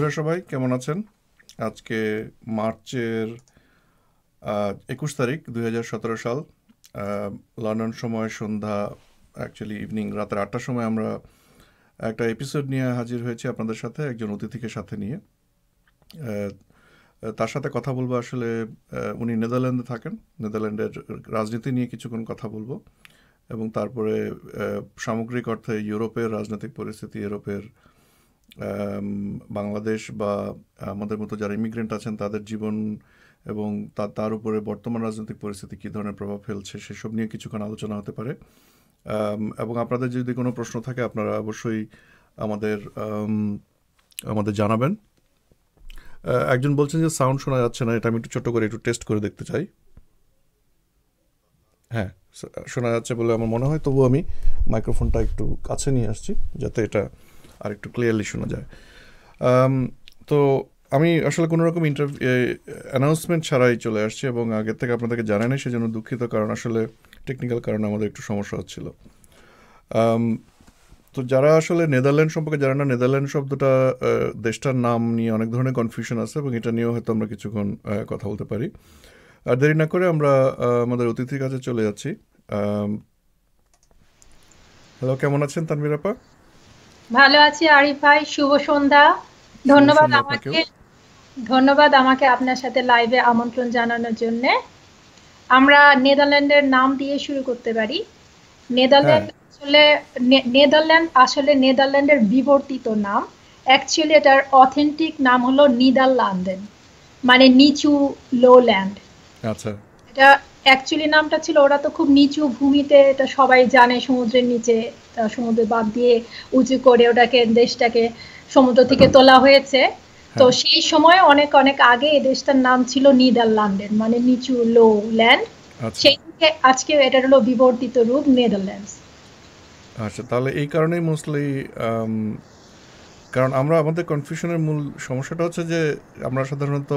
বন্ধুরা সবাই কেমন আছেন? আজকে মার্চের 21 তারিখ 2017 সাল। লন্ডন সময় সন্ধ্যা, অ্যাকচুয়ালি ইভিনিং, রাতের 8টার সময় আমরা একটা এপিসোড নিয়ে হাজির হয়েছি আপনাদের সাথে, একজন অতিথিকে সাথে নিয়ে। আহ, তার সাথে কথা বলবো। আসলে উনি নেদারল্যান্ডে থাকেন। নেদারল্যান্ডের রাজনীতি নিয়ে কিছুক্ষণ কথা বলবো, এবং তারপরে সামগ্রিক অর্থে ইউরোপের রাজনৈতিক পরিস্থিতি, ইউরোপের বাংলাদেশ বা আমাদের মতো যারা ইমিগ্রেন্ট আছেন তাদের জীবন, এবং তার উপরে বর্তমান রাজনৈতিক পরিস্থিতি কী ধরনের প্রভাব ফেলছে সেসব নিয়ে কিছুক্ষণ আলোচনা হতে পারে। এবং আপনাদের যদি কোনো প্রশ্ন থাকে আপনারা অবশ্যই আমাদের আমাদের জানাবেন। একজন বলছেন যে সাউন্ড শোনা যাচ্ছে না, এটা আমি একটু ছোট করে একটু টেস্ট করে দেখতে চাই। হ্যাঁ, শোনা যাচ্ছে বলে আমার মনে হয়, তবুও আমি মাইক্রোফোনটা একটু কাছে নিয়ে আসছি যাতে এটা আর একটু ক্লিয়ারলি শোনা যায়। তো আমি আসলে কোনো রকম অ্যানাউন্সমেন্ট ছাড়াই চলে আসছি, এবং আগের থেকে আপনাদেরকে জানাই সেজন্য দুঃখিত, কারণ আসলে টেকনিক্যাল কারণে আমাদের একটু সমস্যা হচ্ছিল। তো যারা আসলে নেদারল্যান্ড সম্পর্কে জানে না, নেদারল্যান্ড শব্দটা দেশটার নাম নিয়ে অনেক ধরনের কনফিউশন আছে, এবং এটা নিয়েও হয়তো আমরা কিছুক্ষণ কথা বলতে পারি। আর দেরি না করে আমরা আমাদের অতিথির কাছে চলে যাচ্ছি। হ্যালো, কেমন আছেন তানভীর আপা? ভালো আছি আরিফ ভাই, শুভ সন্ধ্যা। শুভ ধন্যবাদ সন্ধ্যা আপনাকেও। আমাকে ধন্যবাদ আমাকে আপনার সাথে লাইভে আমন্ত্রণ জানানোর জন্য। আমরা নেদারল্যান্ডের নাম দিয়ে শুরু করতে পারি। হ্যাঁ, নেদারল্যান্ড আসলে নেদারল্যান্ড আসলে নেদারল্যান্ডের বিবর্তিত নাম। অ্যাকচুয়ালি এটার অথেন্টিক নাম হলো নিদারলান্দেন, মানে নিচু, লোল্যান্ড। আচ্ছা। এটা অ্যাকচুয়ালি নামটা ছিল, ওরা তো খুব নিচু ভূমিতে, এটা সবাই জানে, সমুদ্রের নিচে, সমুদ্রের বাঁধ দিয়ে উঁচু করে ওটাকে, দেশটাকে সমুদ্র থেকে তোলা হয়েছে। তো হ্যাঁ, সেই সময় অনেক অনেক আগে এই দেশটার নাম ছিল নিদারল্যান্ডের, মানে নিচু, লো ল্যান্ড। আচ্ছা। সেই থেকে আজকে এটার হলো বিবর্তিত রূপ নেদারল্যান্ডস। আচ্ছা, তাহলে এই কারণেই মোস্টলি, কারণ আমরা আমাদের কনফিউশনের মূল সমস্যাটা হচ্ছে যে আমরা সাধারণত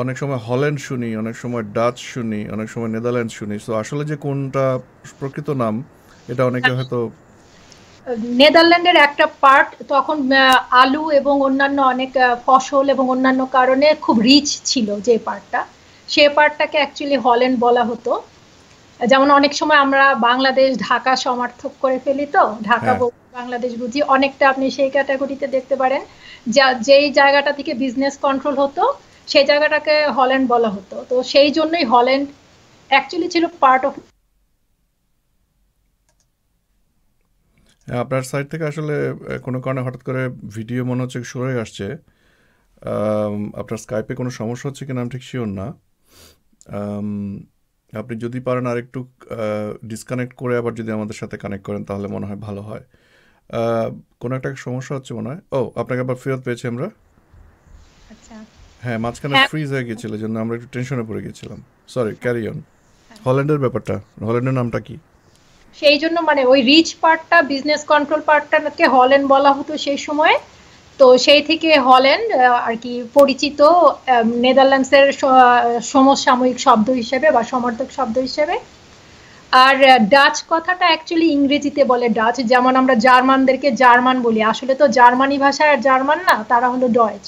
অনেক সময় হল্যান্ড শুনি, অনেক সময় ডাচ শুনি, অনেক সময় নেদারল্যান্ড শুনি। সো আসলে যে কোনটা প্রকৃত নাম এটা অনেকে হয়তো। নেদারল্যান্ডের একটা পার্ট তখন আলু এবং অন্যান্য অনেক ফসল এবং অন্যান্য কারণে খুব রিচ ছিল, যে পার্টটা, সে পার্টটাকে অ্যাকচুয়ালি হল্যান্ড বলা হতো। যেমন অনেক সময় আমরা বাংলাদেশ ঢাকা সমার্থক করে ফেলি, তো ঢাকা হ্যাঁ, বাংলাদেশ বুঝি, অনেকটা আপনি সেই ক্যাটাগরিতে দেখতে পারেন। যেই জায়গাটা থেকে বিজনেস কন্ট্রোল হতো সেই জায়গাটাকে হল্যান্ড বলা হতো, তো সেই জন্যই হল্যান্ড অ্যাকচুয়ালি ছিল পার্ট অফ। হ্যাঁ, আপনার সাইড থেকে আসলে কোনো কারণে হঠাৎ করে ভিডিও মনে হচ্ছে সরে আসছে। আপনার স্কাইপে কোনো সমস্যা হচ্ছে কিনা আমি ঠিক শিওর না। আম, আপনি যদি পারেন আরেকটু ডিসকানেক্ট করে আবার যদি আমাদের সাথে কানেক্ট করেন তাহলে মনে হয় ভালো হয়। আহ, কোনো একটা সমস্যা হচ্ছে মনে হয়। ও, আপনাকে আবার ফেরত পেয়েছি আমরা। আচ্ছা। হ্যাঁ, মাঝখানে হ্যাঁ, ফ্রিজ হয়ে গিয়েছিল, এই জন্য আমরা একটু টেনশনে পড়ে গেছিলাম। Sorry, carry on. হল্যান্ডের ব্যাপারটা, হল্যান্ডের নামটা কি? সেই জন্য মানে ওই রিচ পার্টটা, বিজনেস কন্ট্রোল পার্টটাকে হল্যান্ড বলা হতো সেই সময়। তো সেই থেকে হল্যান্ড আর কি পরিচিত, নেদারল্যান্ডসের সমসাময়িক শব্দ হিসেবে বা সমর্থক শব্দ হিসেবে। আর ডাচ কথাটা অ্যাকচুয়ালি ইংরেজিতে বলে ডাচ, যেমন আমরা জার্মানদেরকে জার্মান বলি, আসলে তো জার্মানি ভাষার জার্মান না, তারা হলো ডয়েচ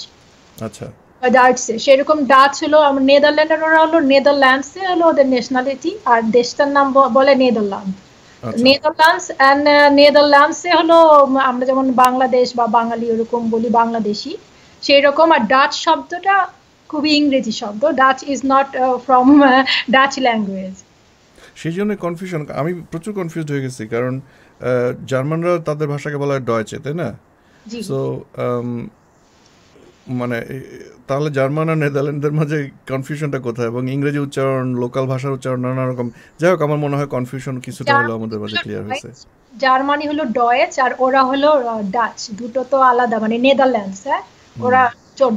আচ্ছা, বা ডাচে। সেরকম ডাচ হলো নেদারল্যান্ডের, ওরা হলো নেদারল্যান্ডসে হলো ওদের ন্যাশনালিটি, আর দেশটার নাম বলে নেদারল্যান্ড। আচ্ছা। নেদারল্যান্ডস অ্যান্ড নেদারল্যান্ডসে হলো আমরা যেমন বাংলাদেশ বা বাঙালি ওরকম বলি, বাংলাদেশি সেই রকম। আর ডাচ শব্দটা খুবই ইংরেজি শব্দ, Dutch is not from Dutch language. সেই জন্য কনফিউশন, আমি প্রচুর কনফিউজড হয়ে গেছি, কারণ জার্মানরা তাদের ভাষাকে বলা হয় ডয়চে, তাই না? জি। সো মানে তাহলে জার্মান আর নেদারল্যান্ডের মাঝে কনফিউশনটা কোথায়, এবং ইংরেজি উচ্চারণ, লোকাল ভাষার উচ্চারণ নানা রকম। যাই হোক, আমার মনে হয় কনফিউশন কিছুটা হলো জার্মানি আমাদের মাঝে হলো ক্লিয়ার হয়েছে। ডয়েচ, জার্মানি হলো ডয়েচ, আর ওরা হলো ডাচ, দুটো তো আলাদা, মানে নেদারল্যান্ডস, হ্যাঁ। হুম। ওরা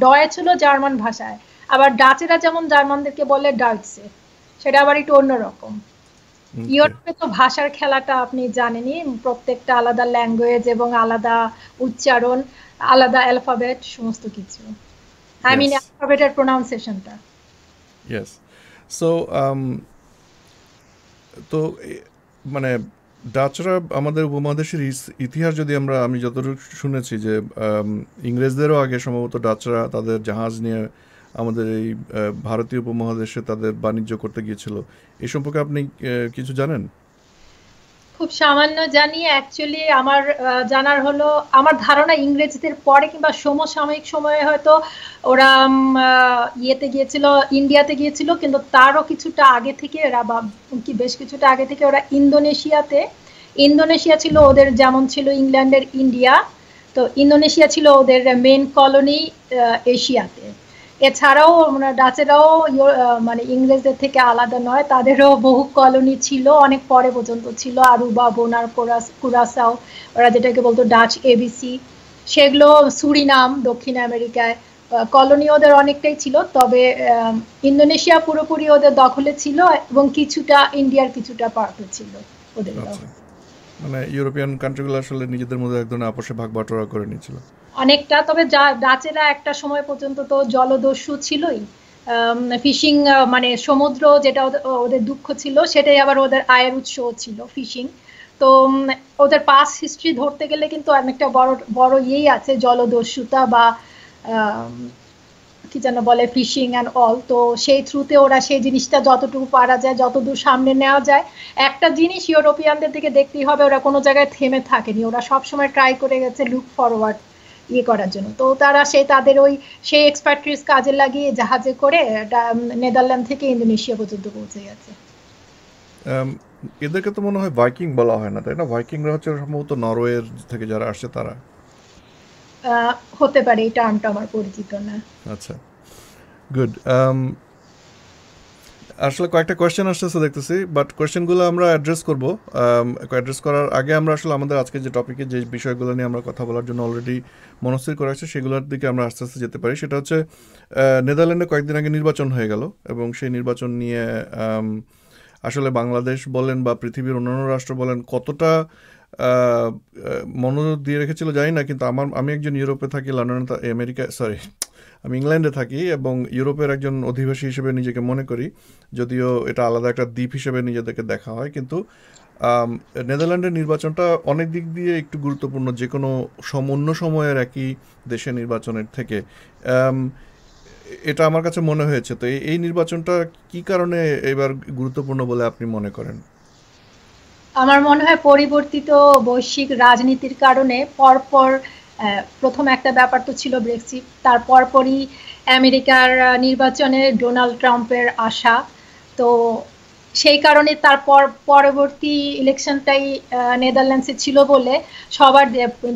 ডয়েচ হলো জার্মান ভাষায়, আবার ডাচেরা যেমন জার্মানদেরকে বলে ডাইটসে, সেটা আবার একটু অন্যরকম। ওকে। ইউরোপে তো ভাষার খেলাটা আপনি জানেনই, প্রত্যেকটা আলাদা ল্যাঙ্গুয়েজ এবং আলাদা উচ্চারণ, আলাদা অ্যালফাবেট, সমস্ত কিছু। আই মিন ইয়েস, অ্যালফাবেটের প্রোনাউন্সিয়েশনটা। ইয়েস। সো তো মানে ডাচরা আমাদের উপমহাদেশের ইতিহাস যদি আমি যতটুকু শুনেছি যে ইংরেজদেরও আগে সম্ভবত ডাচরা তাদের জাহাজ নিয়ে আমাদের এই ভারতীয় উপমহাদেশে তাদের বাণিজ্য করতে গিয়েছিল। এই সম্পর্কে আপনি কিছু জানেন? খুব সামান্য জানি। অ্যাকচুয়ালি আমার জানার হলো, আমার ধারণা ইংরেজদের পরে কিংবা সমসাময়িক সময়ে হয়তো ওরা ইয়েতে গিয়েছিল, ইন্ডিয়াতে গিয়েছিল, কিন্তু তারও কিছুটা আগে থেকে এরা, বা কি বেশ কিছুটা আগে থেকে ওরা ইন্দোনেশিয়া ছিল ওদের, যেমন ছিল ইংল্যান্ডের ইন্ডিয়া, তো ইন্দোনেশিয়া ছিল ওদের মেন কলোনি এশিয়াতে। এছাড়াও ডাচেরাও মানে ইংরেজদের থেকে আলাদা নয়, তাদেরও বহু কলোনি ছিল, অনেক পরে পর্যন্ত ছিল, আরুবা, বোনার, কুরাসাও, ওরা যেটাকে বলতো ডাচ এবিসি, সেগুলো, সুরিনাম দক্ষিণ আমেরিকায়, কলোনি ওদের অনেকটাই ছিল। তবে ইন্দোনেশিয়া পুরোপুরি ওদের দখলে ছিল, এবং কিছুটা ইন্ডিয়ার কিছুটা পার্টও ছিল ওদের আচ্ছা, দখলে। মানে ইউরোপিয়ান কান্ট্রিগুলো আসলে নিজেদের মধ্যে এক ধরনের আপোষে ভাগ বাটোয়ারা করে নিয়েছিল। অনেকটা। তবে ডাচেরা একটা সময় পর্যন্ত তো জলদস্যু ছিলই, ফিশিং, মানে সমুদ্র যেটা ওদের দুঃখ ছিল, সেটাই আবার ওদের আয়ের উৎসও ছিল, ফিশিং। তো ওদের পাস হিস্ট্রি ধরতে গেলে কিন্তু অনেকটা বড় বড় ইয়েই আছে, জলদস্যুতা বা আম, কি যেন বলে, ফিশিং অ্যান্ড অল। তো সেই থ্রুতে ওরা সেই জিনিসটা যতটুকু পারা যায়, যতদূর সামনে নেওয়া যায়। একটা জিনিস ইউরোপিয়ানদের দিকে দেখতেই হবে, ওরা কোনো জায়গায় থেমে থাকেনি, ওরা সবসময় ট্রাই করে গেছে লুক ফরওয়ার্ড ইয়ে করার জন্য। তো তারা তাদের সেই এক্সপার্ট্রিজ কাজে লাগিয়ে জাহাজে করে নেদারল্যান্ড থেকে ইন্দোনেশিয়া পর্যন্ত পৌঁছে গেছে। আম, এদেরকে তো মনে হয় ভাইকিং বলা হয় না, তাই না? ভাইকিংরা হচ্ছে সম্ভবত নরওয়ের থেকে যারা আসছে তারা। হতে পারে, এই টার্মটা আমার পরিচিত না। আচ্ছা, গুড। আসলে কয়েকটা কোয়েশ্চেন আসতেছে দেখতেছি, বাট কোয়েশ্চেনগুলো আমরা অ্যাড্রেস করবো। অ্যাড্রেস করার আগে আমরা আসলে আমাদের আজকে যে টপিকে যে বিষয়গুলো নিয়ে আমরা কথা বলার জন্য অলরেডি মনস্থির করে আছে সেগুলোর দিকে আমরা আস্তে আস্তে যেতে পারি। সেটা হচ্ছে নেদারল্যান্ডে কয়েকদিন আগে নির্বাচন হয়ে গেল, এবং সেই নির্বাচন নিয়ে আসলে বাংলাদেশ বলেন বা পৃথিবীর অন্যান্য রাষ্ট্র বলেন কতটা মনোযোগ দিয়ে রেখেছিল জানি না, কিন্তু আমি একজন ইউরোপে থাকি, লন্ডনে, আমি ইংল্যান্ডে থাকি এবং ইউরোপের একজন অধিবাসী হিসেবে নিজেকে মনে করি, যদিও এটা আলাদা একটা দ্বীপ হিসেবে নিজেদেরকে দেখা হয়। কিন্তু নেদারল্যান্ডের নির্বাচনটা অনেক দিক দিয়ে একটু গুরুত্বপূর্ণ যে কোনো অন্য সময়ের একই দেশের নির্বাচনের থেকে। এটা আমার কাছে মনে হয়েছে। তো এই নির্বাচনটা কি কারণে এবার গুরুত্বপূর্ণ বলে আপনি মনে করেন? আমার মনে হয় পরিবর্তিত বৈশ্বিক রাজনীতির কারণে পরপর, প্রথম একটা ব্যাপার তো ছিল ব্রেক্সিট, তার পরপরই আমেরিকার নির্বাচনে ডোনাল্ড ট্রাম্পের আসা। তো সেই কারণে তারপর পরবর্তী ইলেকশনটাই নেদারল্যান্ডসে ছিল বলে সবার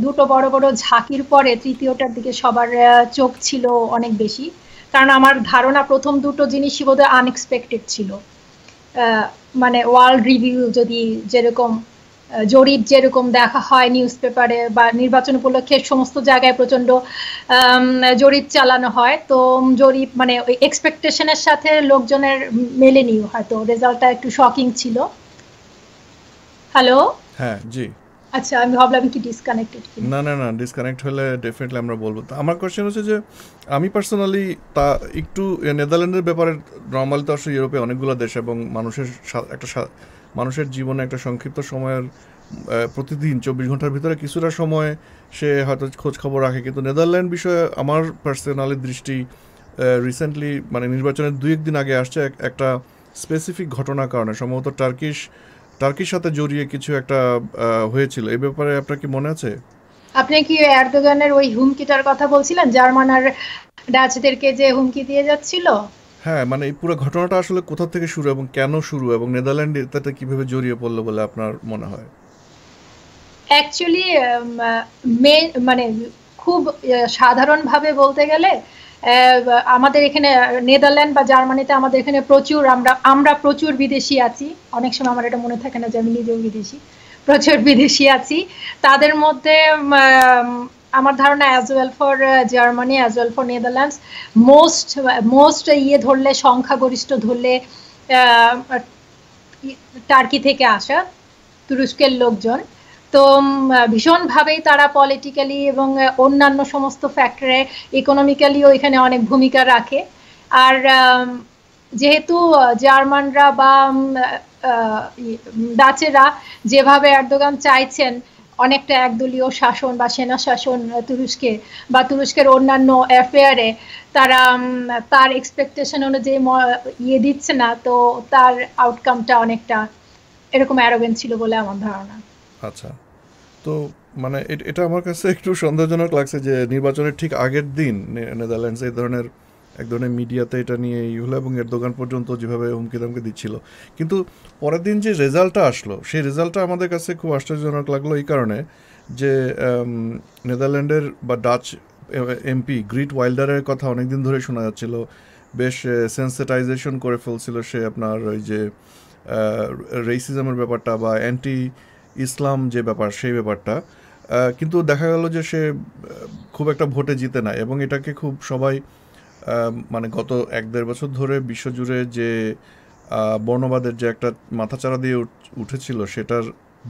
দুটো বড় বড় ঝাঁকির পরে তৃতীয়টার দিকে সবার চোখ ছিল অনেক বেশি। কারণ আমার ধারণা প্রথম দুটো জিনিসই বোধহয় আনএক্সপেক্টেড ছিল। মানে ওয়ার্ল্ড রিভিউ যদি যেরকম জরিপ যেরকম দেখা হয় নিউজ পেপারে, বা নির্বাচন উপলক্ষে সমস্ত জায়গায় প্রচন্ড জরিপ চালানো হয়, তো জরিপ মানে ওই এক্সপেকটেশনের সাথে লোকজনের মেলেনি, হয়তো রেজাল্টটা একটু শকিং ছিল। হ্যালো? হ্যাঁ, জি। আচ্ছা, আমি ভাবলাম কি ডিসকানেক্টেড কিনা। না, না, না, ডিসকানেক্ট হলে ডেফিনেটলি আমরা বলবো। তো আমার কোয়েশ্চেন হচ্ছে যে আমি পার্সোনালি তা একটু নেদারল্যান্ডের ব্যাপারে, নর্মালি তো আসলে ইউরোপে অনেকগুলো দেশ এবং মানুষের জীবনে একটা সংক্ষিপ্ত সময়ের প্রতিদিন 24 ঘন্টার ভিতরে কিছুটা সময় সে হয়তো খোঁজ খবর রাখে, কিন্তু নেদারল্যান্ড বিষয়ে আমার পার্সোনালি দৃষ্টি রিসেন্টলি, মানে নির্বাচনের 2-1 দিন আগে আসছে একটা স্পেসিফিক ঘটনার কারণে, সম্ভবত টার্কির সাথে জড়িয়ে কিছু একটা হয়েছিল। এই ব্যাপারে আপনার কি মনে আছে? আপনি কি এরদোগানের ওই হুমকিটার কথা বলছিলেন, জার্মান আর ডাচদেরকে যে হুমকি দিয়ে যাচ্ছিল? হ্যাঁ, মানে এই পুরো ঘটনাটা আসলে কোথা থেকে শুরু এবং কেন শুরু, এবং নেদারল্যান্ড এটাতে কিভাবে জড়িয়ে পড়লো বলে আপনার মনে হয়? অ্যাকচুয়ালি মানে খুব সাধারণভাবে বলতে গেলে, আমাদের এখানে নেদারল্যান্ড বা জার্মানিতে আমাদের এখানে প্রচুর, আমরা প্রচুর বিদেশি আছি। অনেক সময় আমার এটা মনে থাকে না যে আমি নিজেও বিদেশি, প্রচুর বিদেশি আছি। তাদের মধ্যে আমার ধারণা as well for Germany, as well for Netherlands, most most ইয়ে ধরলে, সংখ্যাগরিষ্ঠ ধরলে টার্কি থেকে আসা, তুরস্কের লোকজন। তো ভীষণভাবেই তারা পলিটিক্যালি এবং অন্যান্য সমস্ত ফ্যাক্টরে, ইকোনমিক্যালিও এখানে অনেক ভূমিকা রাখে। আর যেহেতু জার্মানরা বা ডাচেরা যেভাবে এরদোগান চাইছেন অনেকটা একদলীয় শাসন বা সেনা শাসন তুরস্কে বা তুরস্কের অন্যান্য অ্যাফেয়ারে, তারা তার এক্সপেকটেশন অনুযায়ী দিচ্ছে না, তো তার আউটকামটা অনেকটা এরকম অ্যারোগেন্ট ছিল বলে আমার ধারণা। আচ্ছা, তো মানে এটা আমার কাছে একটু সন্দেহজনক লাগছে যে নির্বাচনের ঠিক আগের দিন নেদারল্যান্ডস এই ধরনের এক ধরনের মিডিয়াতে এটা নিয়ে হলো এবং এর দোকান পর্যন্ত যেভাবে হুমকি দামকে দিচ্ছিল। কিন্তু পরের দিন যে রেজাল্টটা আসলো সেই রেজাল্টটা আমাদের কাছে খুব আশ্চর্যজনক লাগলো এই কারণে যে নেদারল্যান্ডের বা ডাচ এমপি গ্রিট ওয়াইল্ডারের কথা অনেকদিন ধরে শোনা যাচ্ছিল, বেশ সেন্সিটাইজেশন করে ফেলছিল সে আপনার ওই যে রেসিজমের ব্যাপারটা বা অ্যান্টি ইসলাম যে ব্যাপার সেই ব্যাপারটা। কিন্তু দেখা গেল যে সে খুব একটা ভোটে জিতে না এবং এটাকে খুব সবাই মানে গত 1-1.5 বছর ধরে বিশ্বজুড়ে যে বর্ণবাদের যে একটা মাথাচাড়া দিয়ে উঠেছিল সেটার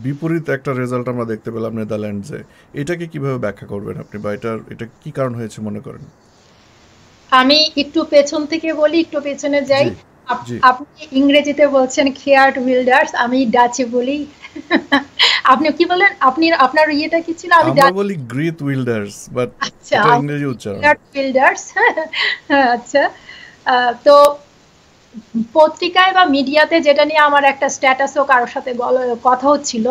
বিপরীত একটা রেজাল্ট আমরা দেখতে পেলাম নেদারল্যান্ডসে। এটাকে কিভাবে ব্যাখ্যা করবেন আপনি, বা এটা কি কারণ হয়েছে মনে করেন? আমি একটু পেছন থেকে বলি, একটু পেছনে যাই। জি, জি। আপনি ইংরেজিতে বলছেন খেয়ার্ড উইল্ডার্স, আমি ডাচে বলি। আপনি কি বলেন? আপনি আপনার ইয়েটা কি ছিল? আমি আমরা বলি গ্রিট উইল্ডার্স, বাট আচ্ছা, এটা ইংরেজি উচ্চারণ। খেয়ার্ড উইল্ডার্স। আচ্ছা, তো পত্রিকায় বা মিডিয়াতে যেটা নিয়ে আমার একটা স্ট্যাটাসও কারোর সাথে কথা হচ্ছিল,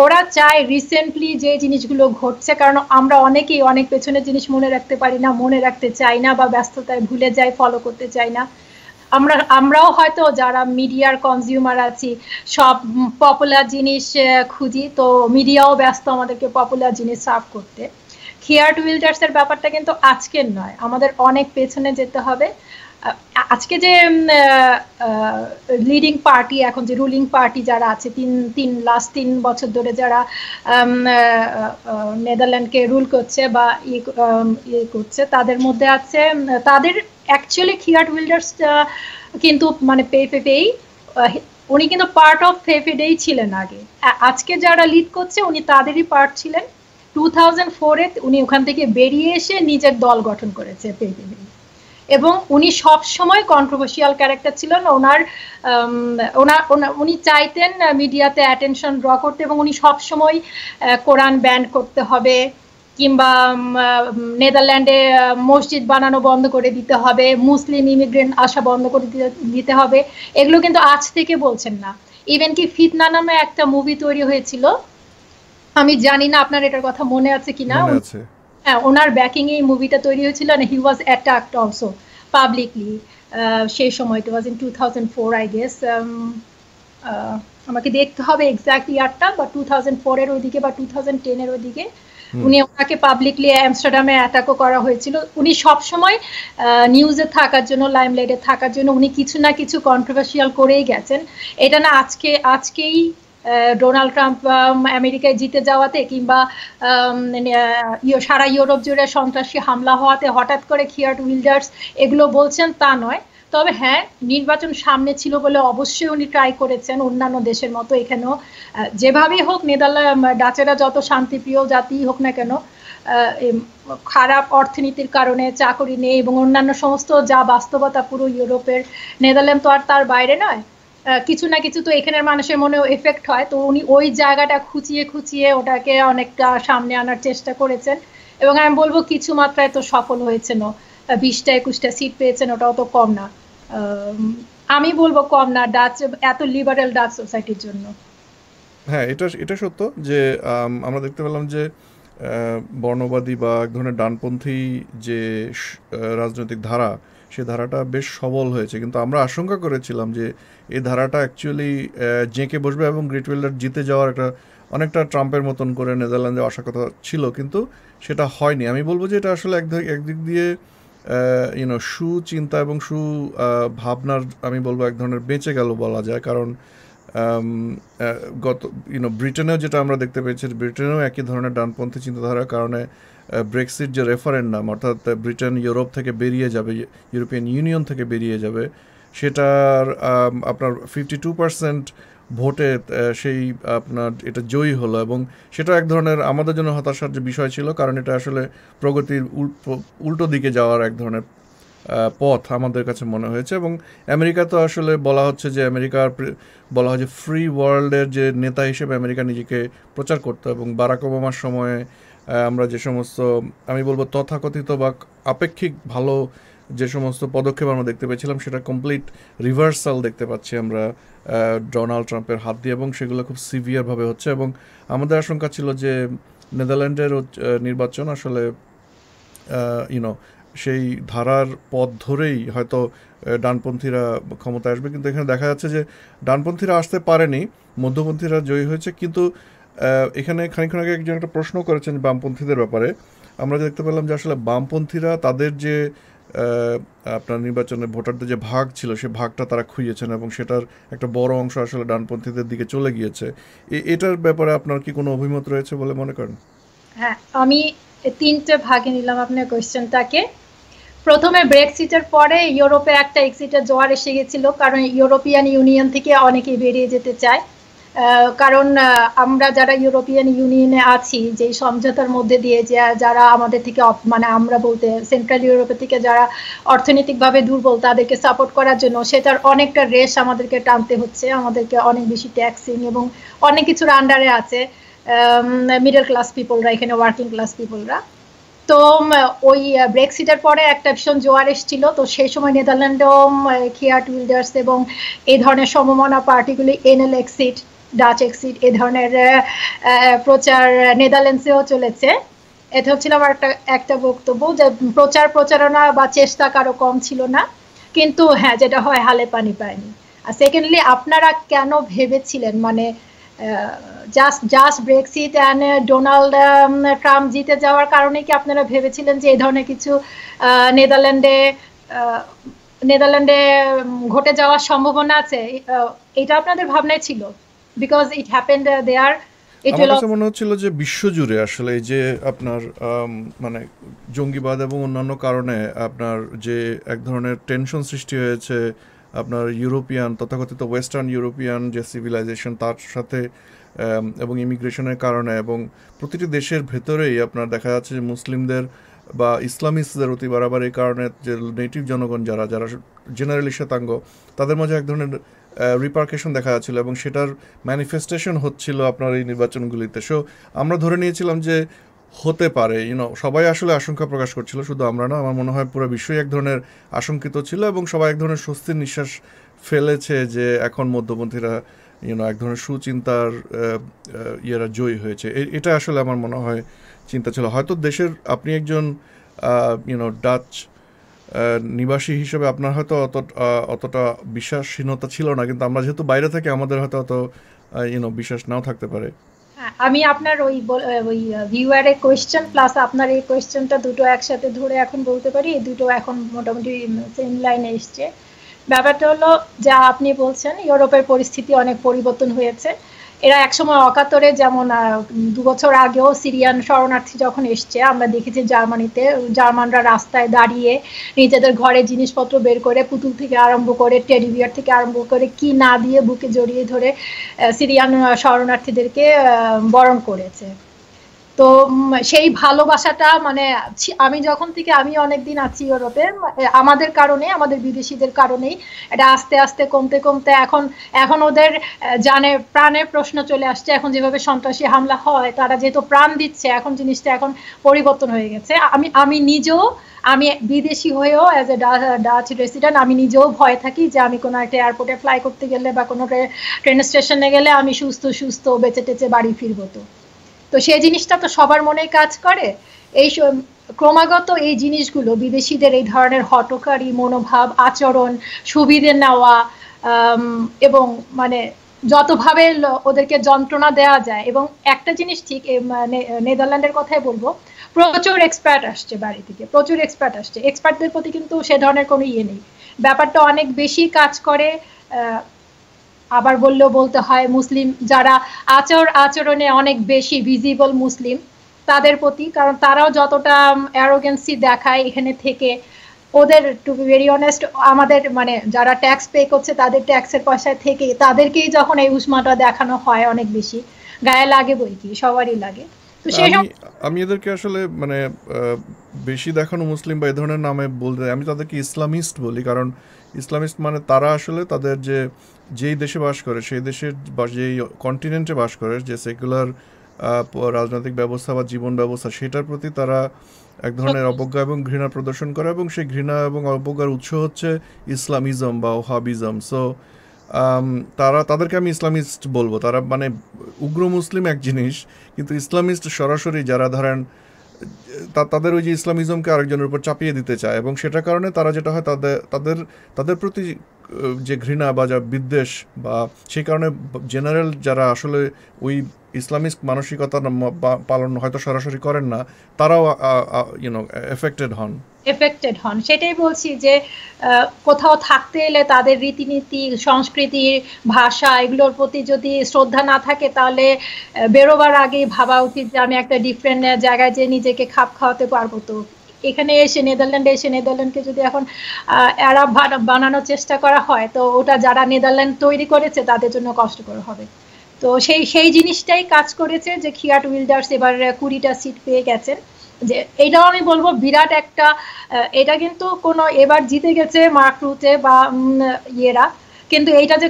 ওরা চায় রিসেন্টলি যে জিনিসগুলো ঘটছে, কারণ আমরা অনেকেই অনেক পেছনের জিনিস মনে রাখতে পারি না, মনে রাখতে চাই না, বা ব্যস্ততায় ভুলে যাই, ফলো করতে চাই না। আমরাও হয়তো যারা মিডিয়ার কনজিউমার আছি সব পপুলার জিনিস খুঁজি, তো মিডিয়াও ব্যস্ত আমাদেরকে পপুলার জিনিস সার্ভ করতে। খেয়ার্ড উইল্ডার্স এর ব্যাপারটা কিন্তু আজকের নয়, আমাদের অনেক পেছনে যেতে হবে। আজকে যে লিডিং পার্টি, এখন যে রুলিং পার্টি যারা আছে, লাস্ট 3 বছর ধরে যারা নেদারল্যান্ডকে রুল করছে বা ইয়ে করছে, তাদের মধ্যে আছে, তাদের অ্যাকচুয়ালি খেয়ার্ড উইল্ডার্স কিন্তু মানে পেই উনি কিন্তু পার্ট অফ ফেফেডেই ছিলেন আগে। আজকে যারা লিড করছে উনি তাদেরই পার্ট ছিলেন। 2004-এ উনি ওখান থেকে বেরিয়ে এসে নিজের দল গঠন করেছে ফেফেডে, এবং উনি সব সময় কন্ট্রোভার্সিয়াল ক্যারেক্টার ছিলেন। উনি চাইতেন মিডিয়াতে অ্যাটেনশন ড্র করতে, এবং উনি সব সময় কোরআন ব্যান করতে হবে, কিংবা নেদারল্যান্ডে মসজিদ বানানো বন্ধ করে দিতে হবে, মুসলিম ইমিগ্রেন্ট আসা বন্ধ করে দিতে হবে। এগুলো কিন্তু আজ থেকে বলছেন না। ইভেন কি ফিতনা নামে একটা মুভি তৈরি হয়েছিল, আমি জানি না আপনার এটার কথা মনে আছে কিনা। মনে আছে। হ্যাঁ, ওনার ব্যাকিং এই মুভিটা তৈরি হয়েছিল, and he was attacked also publicly সেই সময়। it was in 2004 I guess. আমাকে দেখতে হবে এক্স্যাক্ট ইয়ারটা, বা 2004 এর ওইদিকে বা 2010 এর ওইদিকে উনি ওনাকে পাবলিকলি আমস্টারডামে অ্যাটাকও করা হয়েছিল। উনি সব সময় নিউজে থাকার জন্য, লাইমলাইটে থাকার জন্য উনি কিছু না কিছু কন্ট্রোভার্সিয়াল করেই গেছেন। এটা না আজকেই ডোনাল্ড ট্রাম্প আমেরিকায় জিতে যাওয়াতে, কিংবা সারা ইউরোপ জুড়ে সন্ত্রাসী হামলা হওয়াতে হঠাৎ করে খেয়ার্ড উইল্ডার্স এগুলো বলছেন তা নয়। তবে হ্যাঁ, নির্বাচন সামনে ছিল বলে অবশ্যই উনি ট্রাই করেছেন অন্যান্য দেশের মতো এখানেও। যেভাবেই হোক, ডাচেরা যত শান্তিপ্রিয় জাতি হোক না কেন, খারাপ অর্থনীতির কারণে চাকরি নেই এবং অন্যান্য সমস্ত যা বাস্তবতা পুরো ইউরোপের, নেদারল্যান্ড তো আর তার বাইরে নয়। কিছু না কিছু তো এখানের মানুষের মনেও এফেক্ট হয়, তো উনি ওই জায়গাটা খুঁচিয়ে ওটাকে অনেকটা সামনে আনার চেষ্টা করেছেন, এবং আমি বলবো কিছু মাত্রায় তো সফল হয়েছেন। 20-21টা সিট পেয়েছেন, ওটাও তো কম না। আমি বলবো কম না ডাচ, এত লিবারেল ডাচ সোসাইটির জন্য। হ্যাঁ, এটা সত্য যে আমরা দেখতে পেলাম যে বর্ণবাদী বা এক ধরনের ডানপন্থী যে রাজনৈতিক ধারা, সে ধারাটা বেশ সবল হয়েছে। কিন্তু আমরা আশঙ্কা করেছিলাম যে এই ধারাটা অ্যাকচুয়ালি জেঁকে বসবে এবং গ্রেট ওয়েল্ডার জিতে যাওয়ার একটা অনেকটা ট্রাম্পের মতন করে নেদারল্যান্ডে আসার কথা ছিল, কিন্তু সেটা হয়নি। আমি বলবো যে এটা আসলে একদিক দিয়ে সুচিন্তা এবং ভাবনার আমি বলবো এক ধরনের বেঁচে গেল বলা যায়। কারণ গত ব্রিটেনেও যেটা আমরা দেখতে পেয়েছি, ব্রিটেনেও একই ধরনের ডানপন্থী চিন্তাধারার কারণে ব্রেক্সিট যে রেফারেন্ডাম, অর্থাৎ ব্রিটেন ইউরোপ থেকে বেরিয়ে যাবে, ইউরোপিয়ান ইউনিয়ন থেকে বেরিয়ে যাবে, সেটার আপনার 52% ভোটে সেই আপনার এটা জয়ী হলো, এবং সেটা এক ধরনের আমাদের জন্য হতাশার যে বিষয় ছিল, কারণ এটা আসলে প্রগতির উল্টো দিকে যাওয়ার এক ধরনের পথ আমাদের কাছে মনে হয়েছে। এবং আমেরিকা তো আসলে বলা হচ্ছে যে বলা হয় যে ফ্রি ওয়ার্ল্ডের যে নেতা হিসেবে আমেরিকা নিজেকে প্রচার করতো, এবং বারাক ওবামার সময়ে আমরা যে সমস্ত আমি বলবো তথাকথিত বা আপেক্ষিক ভালো যে সমস্ত পদক্ষেপ আমরা দেখতে পেয়েছিলাম সেটা কমপ্লিট রিভার্সাল দেখতে পাচ্ছি আমরা ডোনাল্ড ট্রাম্পের হাত দিয়ে, এবং সেগুলো খুব সিভিয়ারভাবে হচ্ছে। এবং আমাদের আশঙ্কা ছিল যে নেদারল্যান্ডের নির্বাচন আসলে ইউনো সেই ধারার পথ ধরেই হয়তো ডানপন্থীরা ক্ষমতায় আসবে, কিন্তু এখানে দেখা যাচ্ছে যে ডানপন্থীরা আসতে পারেনি, মধ্যপন্থীরা জয়ী হয়েছে। কিন্তু এখানে খানিকক্ষণ আগে একজন একটা প্রশ্ন করেছেন বামপন্থীদের ব্যাপারে। আমরা দেখতে পেলাম যে আসলে বামপন্থীরা তাদের যে আপনার নির্বাচনে ভোটারদের যে ভাগ ছিল সে ভাগটা তারা খুইয়েছেন, এবং সেটার একটা বড় অংশ আসলে ডানপন্থীদের দিকে চলে গিয়েছে। এটার ব্যাপারে আপনার কি কোনো অভিমত রয়েছে বলে মনে করেন? হ্যাঁ, আমি তিনটে ভাগে নিলাম আপনার কোয়েশ্চেনটাকে। প্রথমে ব্রেক্সিটের পরে ইউরোপে একটা এক্সিটের জোয়ার এসে গেছিল, কারণ ইউরোপিয়ান ইউনিয়ন থেকে অনেকেই বেরিয়ে যেতে চায়। কারণ আমরা যারা ইউরোপিয়ান ইউনিয়নে আছি, যেই সমঝোতার মধ্যে দিয়ে যারা আমাদের থেকে মানে আমরা বলতে সেন্ট্রাল ইউরোপের থেকে যারা অর্থনৈতিকভাবে দুর্বল তাদেরকে সাপোর্ট করার জন্য সেটার অনেকটা রেশ আমাদেরকে টানতে হচ্ছে, আমাদেরকে অনেক বেশি ট্যাক্সিং এবং অনেক কিছুর আন্ডারে আছে মিডল ক্লাস পিপলরা, এখানে ওয়ার্কিং ক্লাস পিপলরা। তো ওই ব্রেক্সিটের পরে একটা ভীষণ জোয়ার এসেছিল, তো সেই সময় নেদারল্যান্ডেও কিয়ার্ট উইল্ডার্স এবং এই ধরনের সমমনা পার্টিগুলি এনএল এক্সিট, ডাচ এক্সিট এই ধরনের প্রচার নেদারল্যান্ডসেও চলেছে। এটা হচ্ছিল আমার একটা বক্তব্য, যে প্রচারণা বা চেষ্টা কারো কম ছিল না, কিন্তু হ্যাঁ যেটা হয় হালে পানি পায়নি। আর সেকেন্ডলি আপনারা কেন ভেবেছিলেন মানে just Brexit and Donald Trump জিতে যাওয়ার কারণে কি আপনারা ভেবেছিলেন যে এই ধরনের কিছু নেদারল্যান্ডে ঘটে যাওয়ার সম্ভাবনা আছে? এটা আপনাদের ভাবনায় ছিল? বিকজ ইট হ্যাপেন্ড দেয়ার। আমার কাছে মনে হচ্ছিল যে বিশ্বজুড়ে আসলে এই যে আপনার মানে জঙ্গিবাদ এবং অন্যান্য কারণে আপনার যে এক ধরনের টেনশন সৃষ্টি হয়েছে আপনার ইউরোপিয়ান তথাকথিত ওয়েস্টার্ন ইউরোপিয়ান যে সিভিলাইজেশন তার সাথে এবং ইমিগ্রেশনের কারণে, এবং প্রতিটি দেশের ভেতরেই আপনার দেখা যাচ্ছে যে মুসলিমদের বা ইসলামিস্টদের অতি বাড়াবার এই কারণে যে নেটিভ জনগণ যারা জেনারেলি শ্বেতাঙ্গ তাদের মাঝে এক ধরনের রিপার্কেশন দেখা যাচ্ছিল, এবং সেটার ম্যানিফেস্টেশন হচ্ছিল আপনার এই নির্বাচনগুলিতে। সো আমরা ধরে নিয়েছিলাম যে হতে পারে, সবাই আসলে আশঙ্কা প্রকাশ করছিল, শুধু আমরা না, আমার মনে হয় পুরো বিশ্বই এক ধরনের আশঙ্কিত ছিল, এবং সবাই এক ধরনের স্বস্তির নিঃশ্বাস ফেলেছে যে এখন মধ্যপন্থীরা এক ধরনের সুচিন্তার ইয়েরা জয়ী হয়েছে। এটা আসলে আমার মনে হয় চিন্তা ছিল। হয়তো দেশের আপনি একজন ডাচ নিবাসী হিসেবে আপনার হয়তো অতটা বিশ্বাসহীনতা ছিল না, কিন্তু আমরা যেহেতু বাইরে থাকি আমাদের হয়তো অত বিশ্বাস নাও থাকতে পারে। আমি আপনার ওই ভিউয়ারের কোয়েশ্চেন প্লাস আপনার এই কোয়েশ্চেনটা দুটো একসাথে ধরে এখন বলতে পারি, দুটো এখন মোটামুটি সেম লাইনে এসছে। ব্যাপারটা হলো যা আপনি বলছেন, ইউরোপের পরিস্থিতি অনেক পরিবর্তন হয়েছে। এরা একসময় অকাতরে, যেমন 2 বছর আগেও সিরিয়ান শরণার্থী যখন এসছে আমরা দেখেছি জার্মানিতে, জার্মানরা রাস্তায় দাঁড়িয়ে নিজেদের ঘরে জিনিসপত্র বের করে পুতুল থেকে আরম্ভ করে টেডি বিয়ার থেকে আরম্ভ করে কি না দিয়ে বুকে জড়িয়ে ধরে সিরিয়ান শরণার্থীদেরকে বরণ করেছে। তো সেই ভালোবাসাটা মানে আমি যখন থেকে আমি অনেকদিন আছি ইউরোপে, আমাদের কারণে, আমাদের বিদেশিদের কারণেই এটা আস্তে আস্তে কমতে কমতে এখন ওদের জানে প্রাণের প্রশ্ন চলে আসছে। এখন যেভাবে সন্ত্রাসী হামলা হয় তারা যেহেতু প্রাণ দিচ্ছে, এখন জিনিসটা এখন পরিবর্তন হয়ে গেছে। আমি নিজেও, আমি বিদেশি হয়েও অ্যাজ এ ডাচ রেসিডেন্ট আমি নিজেও ভয় থাকি যে আমি কোনো একটা এয়ারপোর্টে ফ্লাই করতে গেলে বা কোনো ট্রেন স্টেশনে গেলে আমি সুস্থ বেঁচে টেচে বাড়ি ফিরবো। তো সেই জিনিসটা তো সবার মনেই কাজ করে। এই ক্রমাগত এই জিনিসগুলো বিদেশিদের এই ধরনের হঠকারী মনোভাব, আচরণ, সুবিধে নেওয়া এবং মানে যতভাবে ওদেরকে যন্ত্রণা দেওয়া যায়। এবং একটা জিনিস ঠিক, নেদারল্যান্ডের কথাই বলবো, প্রচুর এক্সপার্ট আসছে বাড়ি থেকে, প্রচুর এক্সপার্ট আসছে। এক্সপার্টদের প্রতি কিন্তু সে ধরনের কোনো ইয়ে নেই, ব্যাপারটা অনেক বেশি কাজ করে। আবার বললেও বলতে হয় মুসলিম যারা আচরণে অনেক বেশি ভিজিবল মুসলিম তাদের প্রতি, কারণ তারাও যতটা অ্যারোগেন্সি দেখায় এখানে থেকে, ওদের টু বি ভেরি অনেস্ট আমাদের মানে যারা ট্যাক্স পে করছে তাদের ট্যাক্সের পয়সায় থেকে তাদেরকেই যখন এই উষ্মাটা দেখানো হয় অনেক বেশি গায়ে লাগে, বই কি সবারই লাগে। তো তো সেই আমি সময় আমি এদেরকে আসলে মানে বেশি দেখানো মুসলিম বা এই ধরনের নামে বলতে আমি তাদেরকে ইসলামিস্ট বলি, কারণ ইসলামিস্ট মানে তারা আসলে তাদের যেই দেশে বাস করে সেই দেশের বা যেই কন্টিনেন্টে বাস করে যে সেকুলার রাজনৈতিক ব্যবস্থা বা জীবন ব্যবস্থা সেটার প্রতি তারা এক ধরনের অবজ্ঞা এবং ঘৃণা প্রদর্শন করে, এবং সেই ঘৃণা এবং অবজ্ঞার উৎস হচ্ছে ইসলামিজম বা ওহাবিজম। সো তাদেরকে আমি ইসলামিস্ট বলবো। তারা মানে উগ্র মুসলিম এক জিনিস, কিন্তু ইসলামিস্ট সরাসরি যারা ধরেন তাদের ওই যে ইসলামিজমকে আরেকজনের উপর চাপিয়ে দিতে চায়, এবং সেটার কারণে তারা যেটা হয় তাদের তাদের তাদের প্রতি যে ঘৃণা বা যা বিদ্বেষ বা সেই কারণে জেনারেল যারা আসলে ওই ইসলামিস্ট মানসিকতা পালন হয়তো সরাসরি করেন না, তারাও এফেক্টেড হন। এফেক্টেড হন, সেটাই বলছি যে কোথাও থাকতে এলে তাদের রীতিনীতি, সংস্কৃতি, ভাষা এগুলোর প্রতি যদি শ্রদ্ধা না থাকে তাহলে বেরোবার আগেই ভাবা উচিত যে আমি একটা ডিফারেন্ট জায়গায় যে নিজেকে খাপ খাওয়াতে পারবো। তো এখানে এসে নেদারল্যান্ডকে যদি এখন আরব বানানোর চেষ্টা করা হয়, তো ওটা যারা নেদারল্যান্ড তৈরি করেছে তাদের জন্য কষ্টকর হবে। তো সেই জিনিসটাই কাজ করেছে যে খিয়াট উইল্ডার্স এবার 20টা সিট পেয়ে গেছেন। যে এটাও আমি বলবো বিরাট একটা, এটা কিন্তু কোনো এবার জিতে গেছে মার্ক রুটে বা ইয়েরা, কিন্তু এইটা যে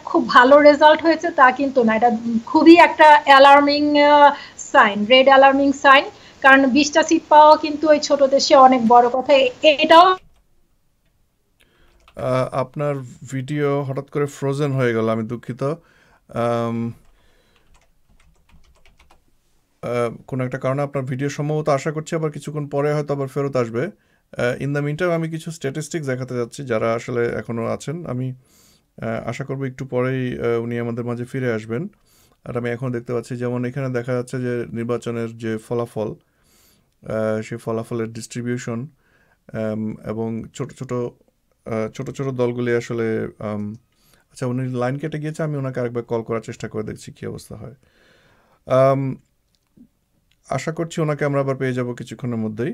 খুব ভালো রেজাল্ট হয়েছে তা কিন্তু না। এটা খুবই একটা alarming sign, red alarming sign. কারণ 20টা সিট পাওয়া কিন্তু ওই ছোট দেশে অনেক বড় কথা। এটাও আপনার ভিডিও হঠাৎ করে ফ্রোজেন হয়ে গেল, আমি দুঃখিত। আম, কোনো একটা কারণে আপনার ভিডিও সম্ভবত আশা করছি আবার কিছুক্ষণ পরে হয়তো আবার ফেরত আসবে। ইন দ্য মিনটাইম আমি কিছু স্ট্যাটিস্টিক্স দেখাতে যাচ্ছি যারা আসলে এখনও আছেন। আমি আশা করব একটু পরেই উনি আমাদের মাঝে ফিরে আসবেন। আর আমি এখন দেখতে পাচ্ছি যেমন এখানে দেখা যাচ্ছে যে নির্বাচনের যে ফলাফল, সেই ফলাফলের ডিস্ট্রিবিউশন, এবং ছোট ছোট ছোট ছোট দলগুলি আসলে আচ্ছা, উনি লাইন কেটে গিয়েছে, আমি ওনাকে আরেকবার কল করার চেষ্টা করে দেখছি কী অবস্থা হয়। আশা করছি ওনাকে আমরা আবার পেয়ে যাব কিছুক্ষণের মধ্যেই।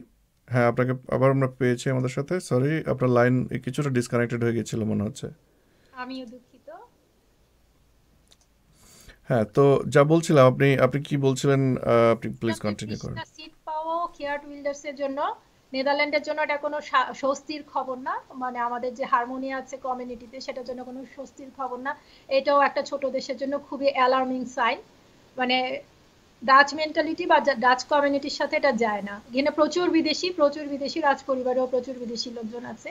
হ্যাঁ, আপনাকে আবার আমরা পেয়েছি আমাদের সাথে। সরি, আপনার লাইন কিছুটা ডিসকানেক্টেড হয়ে গিয়েছিল মনে হচ্ছে। আমিও দুঃখিত। হ্যাঁ, তো যা বলছিলাম, আপনি আপনি কি বলছিলেন? আপনি প্লিজ কন্টিনিউ করেন। 20টা সিট পাওয়াও কেয়ার উইল্ডার্সের জন্য, নেদারল্যান্ডের জন্য এটা কোনো স্বস্তির খবর না। মানে আমাদের যে হারমোনি আছে কমিউনিটিতে সেটার জন্য কোনো স্বস্তির খবর না। এটাও একটা ছোট দেশের জন্য খুবই অ্যালার্মিং সাইন। মানে ডাচ মেন্টালিটি বা ডাচ কমিউনিটির সাথে এটা যায় না। এখানে প্রচুর বিদেশি রাজ পরিবারেও প্রচুর বিদেশি লোকজন আছে,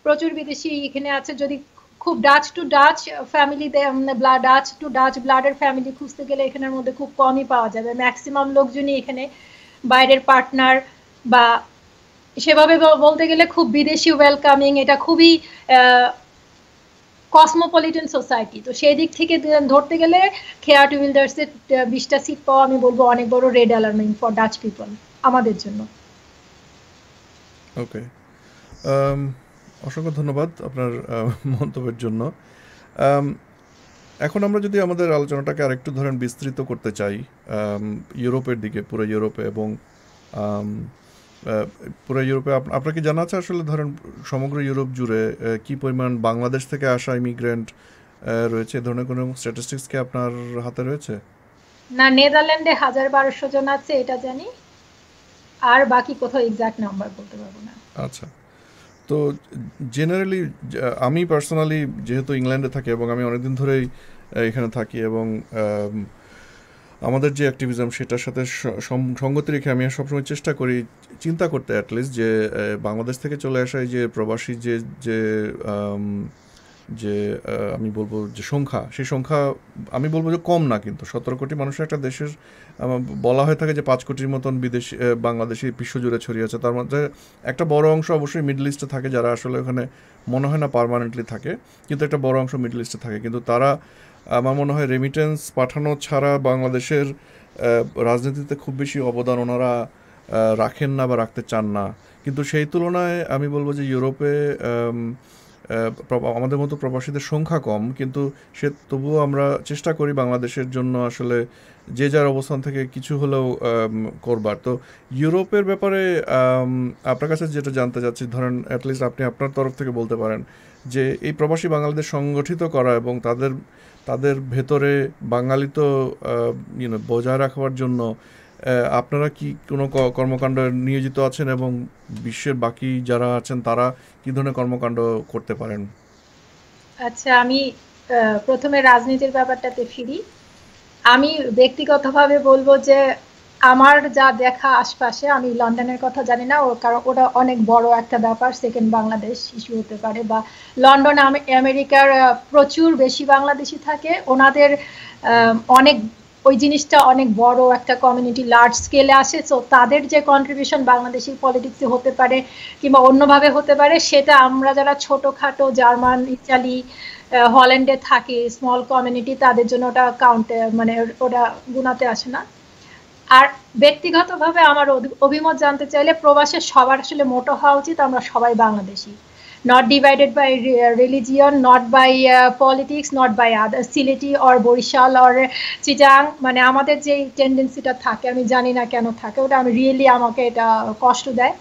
প্রচুর বিদেশি এখানে আছে। যদি খুব Dutch to Dutch family, Dutch to Dutch ব্লাডের ফ্যামিলি খুঁজতে গেলে এখানের মধ্যে খুব কমই পাওয়া যাবে। ম্যাক্সিমাম লোকজনই এখানে বাইরের পার্টনার বা সেভাবে বলতে গেলে খুব বিদেশি ওয়েলকামিং। এটা খুবই কসমোপলিটন সোসাইটি। তো সেই দিক থেকে ধরতে গেলে খেয়াট উইল্ডার্সের 20টা সিট পাওয়া আমি বলবো অনেক বড় red alarming for Dutch people, আমাদের জন্য। ওকে, অসংখ্য ধন্যবাদ আপনার মন্তব্যের জন্য। এখন আমরা যদি আমাদের আলোচনাটাকে আরেকটু ধরেন বিস্তৃত করতে চাই ইউরোপের দিকে, পুরো ইউরোপে, এবং পুরো ইউরোপে আপনার কি জানা আছে আসলে ধরেন সমগ্র ইউরোপ জুড়ে কি পরিমাণ বাংলাদেশ থেকে আসা ইমিগ্রেন্ট রয়েছে? এ ধরনের কোনো স্ট্যাটিস্টিক্স কি আপনার হাতে রয়েছে? না, নেদারল্যান্ডে 1200 জন আছে এটা জানি, আর বাকি কোথাও এক্সাক্ট নাম্বার বলতে পারবো না। আচ্ছা, তো জেনারেলি আমি পার্সোনালি যেহেতু ইংল্যান্ডে থাকি এবং আমি অনেকদিন ধরেই এখানে থাকি, এবং আমাদের যে অ্যাক্টিভিজম সেটার সাথে সঙ্গতি রেখে আমি সবসময় চেষ্টা করি চিন্তা করতে অ্যাটলিস্ট যে বাংলাদেশ থেকে চলে আসা এই যে প্রবাসী যে যে যে আমি বলবো যে সংখ্যা, সেই সংখ্যা আমি বলবো যে কম না, কিন্তু 17 কোটি মানুষের একটা দেশের বলা হয়ে থাকে যে 5 কোটির মতন বিদেশি বাংলাদেশি বিশ্বজুড়ে ছড়িয়ে আছে। তার মধ্যে একটা বড় অংশ অবশ্যই মিডল ইস্টে থাকে, যারা আসলে ওখানে মনে হয় না পার্মানেন্টলি থাকে, কিন্তু একটা বড় অংশ মিডল ইস্টে থাকে। কিন্তু তারা আমার মনে হয় রেমিটেন্স পাঠানো ছাড়া বাংলাদেশের রাজনীতিতে খুব বেশি অবদান ওনারা রাখেন না বা রাখতে চান না। কিন্তু সেই তুলনায় আমি বলবো যে ইউরোপে আমাদের মতো প্রবাসীদের সংখ্যা কম, কিন্তু সে তবুও আমরা চেষ্টা করি বাংলাদেশের জন্য আসলে যে যার অবস্থান থেকে কিছু হলেও করবার। তো ইউরোপের ব্যাপারে আপনার কাছে যেটা জানতে চাচ্ছি, ধরেন অ্যাটলিস্ট আপনি আপনার তরফ থেকে বলতে পারেন যে এই প্রবাসী বাঙালিদের সংগঠিত করা এবং তাদের ভেতরে বাঙালি তো বজায় রাখবার জন্য আপনারা কি কোনো কর্মকাণ্ড নিয়োজিত আছেন এবং বিশ্বের বাকি যারা আছেন তারা কি ধরনের কর্মকাণ্ড করতে পারেন? আচ্ছা, আমি প্রথমে রাজনীতির ব্যাপারটাতে ফিরি। আমি ব্যক্তিগতভাবে বলবো যে আমার যা দেখা আশপাশে, আমি লন্ডনের কথা জানি না, কারণ ওটা অনেক বড় একটা ব্যাপার, সেকেন্ড বাংলাদেশ ইস্যু হতে পারে, বা লন্ডন আমেরিকার প্রচুর বেশি বাংলাদেশি থাকে, ওনাদের অনেক ওই জিনিসটা অনেক বড় একটা কমিউনিটি, লার্জ স্কেলে আসে। সো তাদের যে কন্ট্রিবিউশন বাংলাদেশি পলিটিক্সে হতে পারে কিংবা অন্যভাবে হতে পারে, সেটা আমরা যারা ছোটোখাটো জার্মান, ইটালি, হল্যান্ডে থাকে স্মল কমিউনিটি, তাদের জন্য ওটা কাউন্টে, মানে ওটা গুণাতে আসে না। আর ব্যক্তিগতভাবে আমার অভিমত জানতে চাইলে, প্রবাসে সবার আসলে মোটো হওয়া উচিত আমরা সবাই Bangladeshi, not divided by religion, not by politics, not by other Sylheti or Barishal or Chittagong. মানে আমাদের যে টেন্ডেন্সিটা থাকে, আমি জানি না কেন থাকে, ওটা আমি রিয়েলি, আমাকে এটা কষ্ট দেয়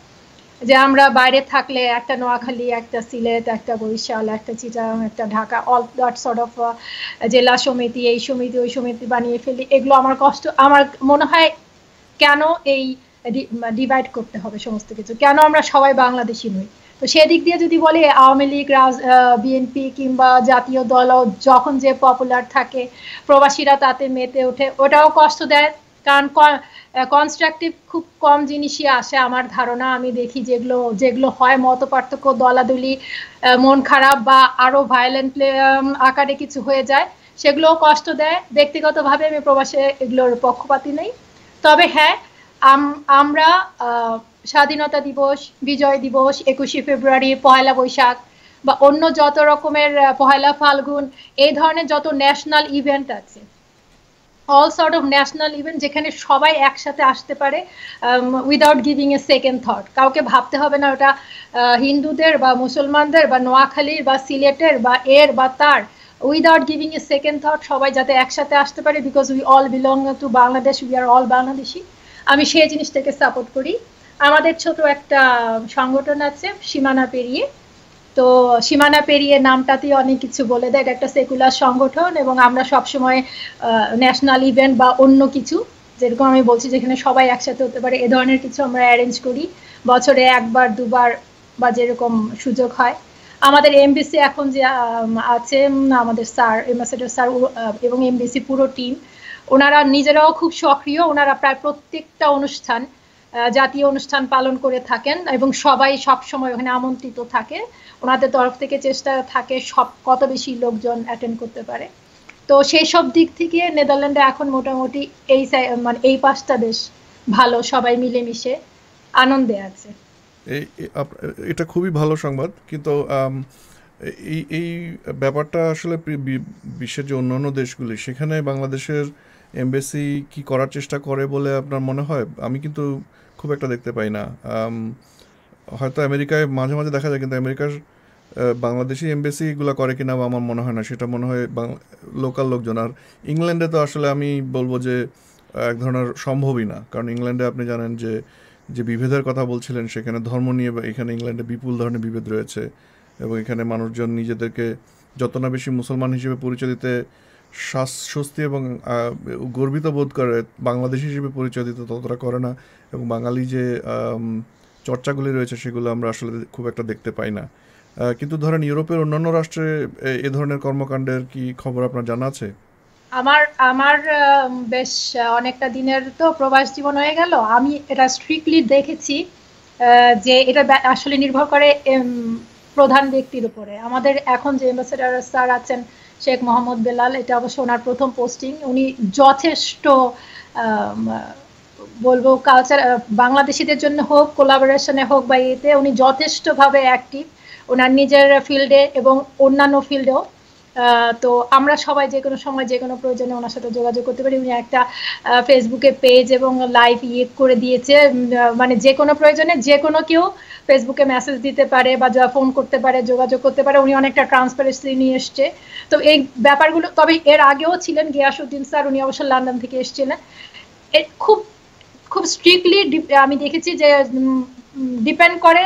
যে আমরা বাইরে থাকলে একটা নোয়াখালী, একটা সিলেট, একটা বরিশাল, একটা চিটাং, একটা Dhaka, all that sort of জেলা সমিতি, এই সমিতি ওই সমিতি বানিয়ে ফেলি। এগুলো আমার কষ্ট, আমার মনে হয় কেন এই ডিভাইড করতে হবে সমস্ত কিছু, কেন আমরা সবাই বাংলাদেশি নই? তো সেদিক দিয়ে যদি বলি, আওয়ামী লীগ, বিএনপি কিংবা জাতীয় দল যখন যে পপুলার থাকে, প্রবাসীরা তাতে মেতে ওঠে, ওটাও কষ্ট দেয়। কারণ কনস্ট্রাকটিভ খুব কম জিনিসই আসে আমার ধারণা। আমি দেখি যেগুলো যেগুলো হয় মত পার্থক্য, দলাদলি, মন খারাপ বা আরো ভায়োলেন্ট আকারে কিছু হয়ে যায়, সেগুলোও কষ্ট দেয়। ব্যক্তিগতভাবে আমি প্রবাসে এগুলোর পক্ষপাতী নেই। তবে হ্যাঁ, আমরা স্বাধীনতা দিবস, বিজয় দিবস, 21শে ফেব্রুয়ারি, পয়লা বৈশাখ বা অন্য যত রকমের, পহেলা ফাল্গুন, এই ধরনের যত ন্যাশনাল ইভেন্ট আছে, all sort of national event, যেখানে সবাই একসাথে আসতে পারে without giving a second thought, কাউকে ভাবতে হবে না ওটা হিন্দুদের বা মুসলমানদের বা নোয়াখালীর বা সিলেটের বা এর বা তার, without giving a second thought সবাই যাতে একসাথে আসতে পারে, because we all belong to Bangladesh, we are all Bangladeshi. আমি সেই জিনিসটাকে সাপোর্ট করি। আমাদের ছোট একটা সংগঠন আছে, সীমানা পেরিয়ে। তো সীমানা পেরিয়ে নামটাতেই অনেক কিছু বলে দেয়, এটা একটা সেকুলার সংগঠন, এবং আমরা সবসময় ন্যাশনাল ইভেন্ট বা অন্য কিছু, যেরকম আমি বলছি যেখানে সবাই একসাথে হতে পারে, এ ধরনের কিছু আমরা অ্যারেঞ্জ করি বছরে একবার দুবার বা যেরকম সুযোগ হয়। আমাদের এমবিসি এখন যে আছে, আমাদের স্যার, এমবাসেডর স্যার এবং এমবিসি পুরো টিম, ওনারা নিজেরাও খুব সক্রিয়। ওনারা প্রায় প্রত্যেকটা অনুষ্ঠান, জাতীয় অনুষ্ঠান পালন করে থাকেন এবং সবাই সব সময় ওখানে আমন্ত্রিত থাকে। ওনাদের তরফ থেকে চেষ্টা থাকে সব কত বেশি লোকজন অ্যাটেন্ড করতে পারে। তো সেই সব দিক থেকে নেদারল্যান্ডে এখন মোটামুটি এই মানে এই পাঁচটা দেশ ভালো, সবাই মিলেমিশে আনন্দে আছে। এটা খুবই ভালো সংবাদ, কিন্তু এই এই ব্যাপারটা আসলে বিশ্বের যে অন্যান্য দেশগুলি, সেখানে বাংলাদেশের এমবাসি কি করার চেষ্টা করে বলে আপনার মনে হয়? আমি কিন্তু খুব একটা দেখতে পাই না। হয়তো আমেরিকায় মাঝে মাঝে দেখা যায়, কিন্তু আমেরিকার বাংলাদেশি এমবাসিগুলো করে কিনা আমার মনে হয় না, সেটা মনে হয় লোকাল লোকজন। আর ইংল্যান্ডে তো আসলে আমি বলবো যে এক ধরনের সম্ভবই না, কারণ ইংল্যান্ডে আপনি জানেন যে যে বিভেদের কথা বলছিলেন, সেখানে ধর্ম নিয়ে এখানে ইংল্যান্ডে বিপুল ধরনের বিভেদ রয়েছে, এবং এখানে মানুষজন নিজেদেরকে যত না বেশি মুসলমান হিসেবে পরিচয় দিতে স্বস্তি এবং গর্বিত বোধ করে, বাংলাদেশি হিসেবে পরিচয় দিতে ততটা করে না, এবং বাঙালি যে চর্চাগুলি রয়েছে সেগুলো আমরা আসলে খুব একটা দেখতে পাই না। কিন্তু ধরেন ইউরোপের অন্যান্য রাষ্ট্রে এ ধরনের কর্মকাণ্ডের কি খবর আপনার জানা আছে? আমার আমার বেশ অনেকটা দিনের তো প্রবাস জীবন হয়ে গেল, আমি এটা স্ট্রিক্টলি দেখেছি যে এটা আসলে নির্ভর করে প্রধান ব্যক্তির উপরে। আমাদের এখন যে অ্যাম্বাসেডর স্যার আছেন, শেখ মোহাম্মদ বেলাল, এটা অবশ্য ওনার প্রথম পোস্টিং। উনি যথেষ্ট বলবো কালচার, বাংলাদেশিদের জন্য হোক, কোলাবোরেশনে হোক বা এতে, উনি যথেষ্টভাবে অ্যাক্টিভ ওনার নিজের ফিল্ডে এবং অন্যান্য ফিল্ডেও। তো আমরা সবাই যে কোনো সময় যে কোনো প্রয়োজনে ওনার সাথে যোগাযোগ করতে পারি। উনি একটা ফেসবুকে পেজ এবং লাইভ করে দিয়েছে, মানে যে কোনো প্রয়োজনে যে কোনো কেউ ফেসবুকে মেসেজ দিতে পারে বা ফোন করতে পারে, যোগাযোগ করতে পারে। উনি অনেকটা ট্রান্সপারেন্সি নিয়ে এসছে। তো এই ব্যাপারগুলো, তবে এর আগেও ছিলেন গিয়াসউদ্দিন স্যার, উনি অবশ্য লন্ডন থেকে এসেছিলেন। খুব খুব স্ট্রিক্টলি আমি দেখেছি যে ডিপেন্ড করে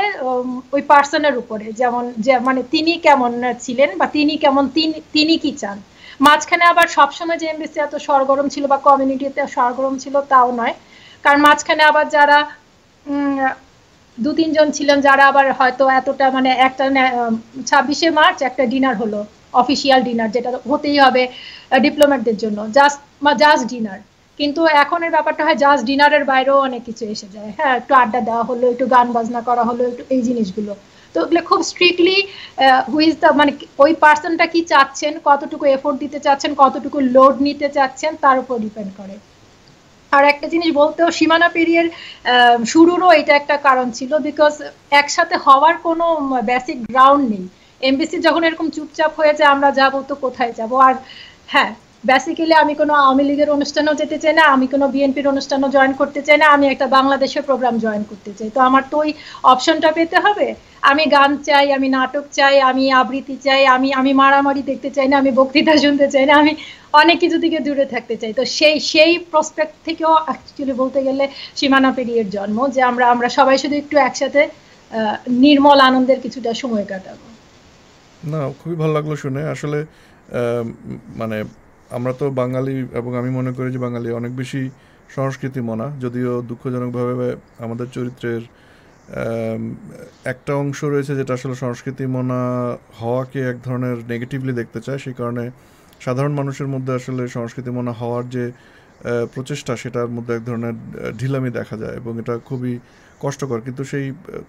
ওই পার্সনের উপরে, যেমন যে মানে তিনি কেমন ছিলেন বা তিনি কেমন, তিনি কি চান। মাঝখানে আবার সবসময় যে এমবিসি এত সরগরম ছিল বা কমিউনিটিতে সরগরম ছিল তাও নয়। কারণ মাঝখানে আবার যারা 2-3 জন ছিলেন যারা আবার হয়তো এতটা মানে একটা 26শে মার্চ একটা ডিনার হলো, অফিসিয়াল ডিনার, যেটা হতেই হবে ডিপ্লোম্যাটদের জন্য, জাস্ট ডিনার। কিন্তু এখন এর ব্যাপারটা হয় জাস্ট ডিনারের বাইরেও অনেক কিছু এসে যায়। হ্যাঁ, একটু আড্ডা দেওয়া হলো, একটু গান বাজনা করা হলো, একটু এই জিনিসগুলো। তো এগুলো খুব স্ট্রিক্টলি হুইজ দ্য মানে ওই পার্সনটা কি চাচ্ছেন, কতটুকু এফোর্ট দিতে চাচ্ছেন, কতটুকু লোড নিতে চাচ্ছেন, তার উপর ডিপেন্ড করে। আর একটা জিনিস বলতেও, সীমানা পেরিয়ের শুরুরও এটা একটা কারণ ছিল, বিকজ একসাথে হওয়ার কোনো বেসিক গ্রাউন্ড নেই। এমবিসি যখন এরকম চুপচাপ হয়ে যায়, আমরা যাব তো কোথায় যাব? আর হ্যাঁ, বেসিক্যালি আমি কোনো আওয়ামী লীগের অনুষ্ঠানেও যেতে চাই না, আমি কোনো বিএনপির অনুষ্ঠানেও জয়েন করতে চাই না, আমি একটা বাংলাদেশের প্রোগ্রাম জয়েন করতে চাই। তো আমার তো ওই অপশনটা পেতে হবে। আমি গান চাই, আমি নাটক চাই, আমি আবৃত্তি চাই, আমি মারামারি দেখতে চাই না, আমি বক্তৃতা শুনতে চাই না, আমি অনেক কিছু থেকে দূরে থাকতে চাই। তো সেই প্রসপেক্ট থেকেও অ্যাকচুয়ালি বলতে গেলে সীমানা পেরিয়ের জন্ম, যে আমরা সবাই শুধু একটু একসাথে নির্মল আনন্দের কিছুটা সময় কাটাবো। না, খুবই ভালো লাগলো শুনে। আসলে মানে আমরা তো বাঙালি, এবং আমি মনে করি যে বাঙালি অনেক বেশি সংস্কৃতি মনা, যদিও দুঃখজনকভাবে আমাদের চরিত্রের একটা অংশ রয়েছে যেটা আসলে সংস্কৃতি মনা হওয়াকে এক ধরনের নেগেটিভলি দেখতে চায়। সেই কারণে সাধারণ মানুষের মধ্যে আসলে সংস্কৃতি মনা হওয়ার যে প্রচেষ্টা, সেটার মধ্যে এক ধরনের ঢিলামি দেখা যায়, এবং এটা খুবই কষ্টকর। কিন্তু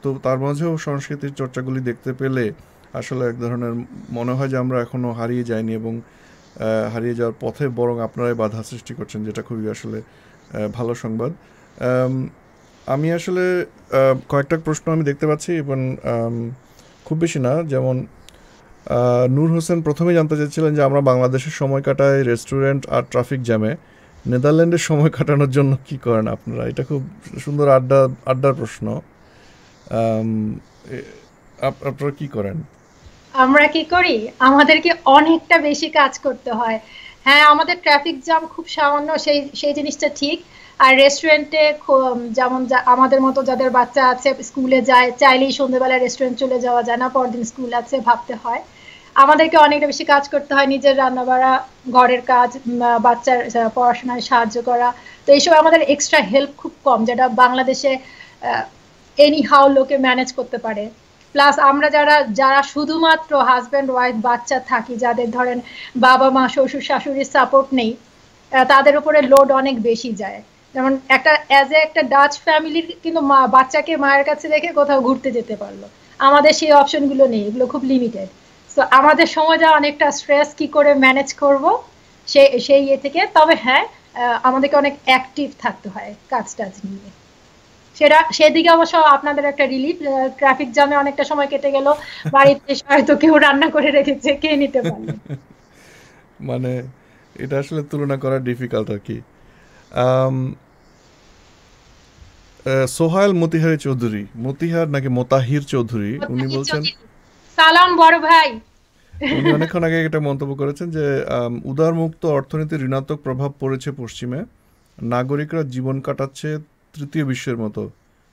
তো তার মাঝেও সংস্কৃতির চর্চাগুলি দেখতে পেলে আসলে এক ধরনের মনে হয় যে আমরা এখনও হারিয়ে যাইনি, এবং হারিয়ে যাওয়ার পথে বরং আপনারাই বাধা সৃষ্টি করছেন, যেটা খুবই আসলে ভালো সংবাদ। আমি আসলে কয়েকটা প্রশ্ন আমি দেখতে পাচ্ছি, এবং খুব বেশি না। যেমন নূর হোসেন প্রথমেই জানতে চাইছিলেন যে আমরা বাংলাদেশের সময় কাটাই রেস্টুরেন্ট আর ট্রাফিক জ্যামে, নেদারল্যান্ডের সময় কাটানোর জন্য কি করেন আপনারা? এটা খুব সুন্দর আড্ডার প্রশ্ন। আপনারা কি করেন? আমরা কি করি, আমাদেরকে অনেকটা বেশি কাজ করতে হয়। হ্যাঁ, আমাদের ট্রাফিক জ্যাম খুব সামান্য, সেই জিনিসটা ঠিক। আর রেস্টুরেন্টে যেমন আমাদের মতো যাদের বাচ্চা আছে, স্কুলে যায়, চাইলেই সন্ধ্যেবেলা রেস্টুরেন্ট চলে যাওয়া যায় না, পরদিন স্কুল আছে ভাবতে হয়। আমাদেরকে অনেকটা বেশি কাজ করতে হয়, নিজের রান্না বাড়া, ঘরের কাজ, বাচ্চার পড়াশোনায় সাহায্য করা। তো এইসব আমাদের এক্সট্রা হেল্প খুব কম, যেটা বাংলাদেশে এনি হাউ লোকে ম্যানেজ করতে পারে। প্লাস আমরা যারা শুধুমাত্র হাজব্যান্ড ওয়াইফ বাচ্চা থাকি, যাদের ধরেন বাবা মা শ্বশুর শাশুড়ির সাপোর্ট নেই, তাদের উপরে লোড অনেক বেশি যায়। যেমন একটা ডাচ ফ্যামিলির কিন্তু বাচ্চাকে মায়ের কাছে রেখে কোথাও ঘুরতে যেতে পারলো, আমাদের সেই অপশনগুলো নেই, এগুলো খুব লিমিটেড। তো আমাদের সময়টা অনেকটা স্ট্রেস, কি করে ম্যানেজ করব সেই থেকে। তবে হ্যাঁ, আমাদেরকে অনেক অ্যাক্টিভ থাকতে হয় কাজ টাজ নিয়ে। সেদিকে অবশ্য আপনাদের একটা রিলিফ, ট্রাফিক জ্যামে অনেকটা সময় কেটে গেল, বাড়িতে হয়তো কেউ রান্না করে রেখেছে, কে নিতে পারলো। মানে এটা আসলে তুলনা করা ডিফিকাল্ট আর কি। সোহাইল মতিহারি চৌধুরী, মতিহার নাকি মোতাহির চৌধুরী, উনি বলছেন, সালাম বড় ভাই। উনি অনেকক্ষণ আগে একটা মন্তব্য করেছেন যে উদারমুক্ত অর্থনীতির ঋণাত্মক প্রভাব পড়েছে পশ্চিমে, নাগরিকরা জীবন কাটাচ্ছে তৃতীয় বিশ্বের মতো,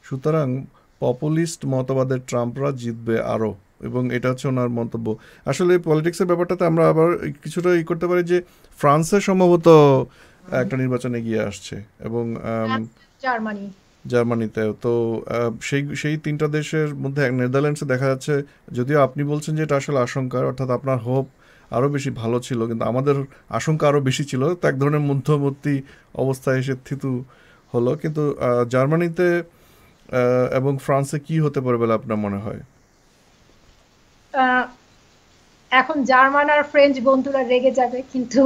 সুতরাং পপুলিস্ট মতবাদের ট্রাম্পরা জিতবে আরও। এবং এটা হচ্ছে ওনার মন্তব্য। আসলে পলিটিক্সের ব্যাপারটাতে আমরা আবার কিছুটা করতে পারি যে ফ্রান্সে সম্ভবত একটা নির্বাচনে গিয়ে আসছে, এবং জার্মানিতেও। তো সেই তিনটা দেশের মধ্যে নেদারল্যান্ডসে দেখা যাচ্ছে, যদিও আপনি বলছেন যে এটা আসলে আশঙ্কার, অর্থাৎ আপনার হোপ আরও বেশি ভালো ছিল, কিন্তু আমাদের আশঙ্কা আরও বেশি ছিল। তো এক ধরনের মধ্যবর্তী অবস্থায় এসে থিতু হলো। কিন্তু জার্মানিতে এবং ফ্রান্সে কি হতে পারে বলে আপনার মনে হয়? এখন জার্মান আর ফ্রেঞ্চ বন্ধুরা রেগে যাবে, কিন্তু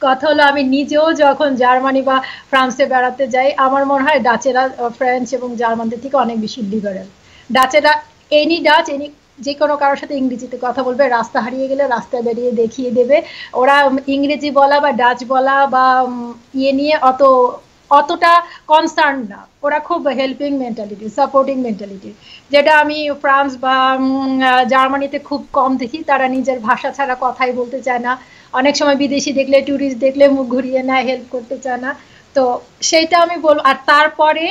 কথা হলো আমি নিজেও যখন জার্মানি বা ফ্রান্সে বেড়াতে যাই, আমার মনে হয় ডাচেরা ফ্রেঞ্চ এবং জার্মানদের থেকে অনেক বেশি লিবারেল। ডাচেরা এনি যে কোনো কারোর সাথে ইংরেজিতে কথা বলবে, রাস্তা হারিয়ে গেলে রাস্তায় বেরিয়ে দেখিয়ে দেবে। ওরা ইংরেজি বলা বা ডাচ বলা বা ইয়ে নিয়ে অতটা কনসার্ন না, ওরা খুব হেল্পিং মেন্টালিটি, সাপোর্টিং মেন্টালিটি, যেটা আমি ফ্রান্স বা জার্মানিতে খুব কম দেখি। তারা নিজের ভাষা ছাড়া কথাই বলতে চায় না, অনেক সময় বিদেশি দেখলে, ট্যুরিস্ট দেখলে মুখ ঘুরিয়ে নেয়, হেল্প করতে চায় না। তো সেইটা আমি বলবো। আর তারপরে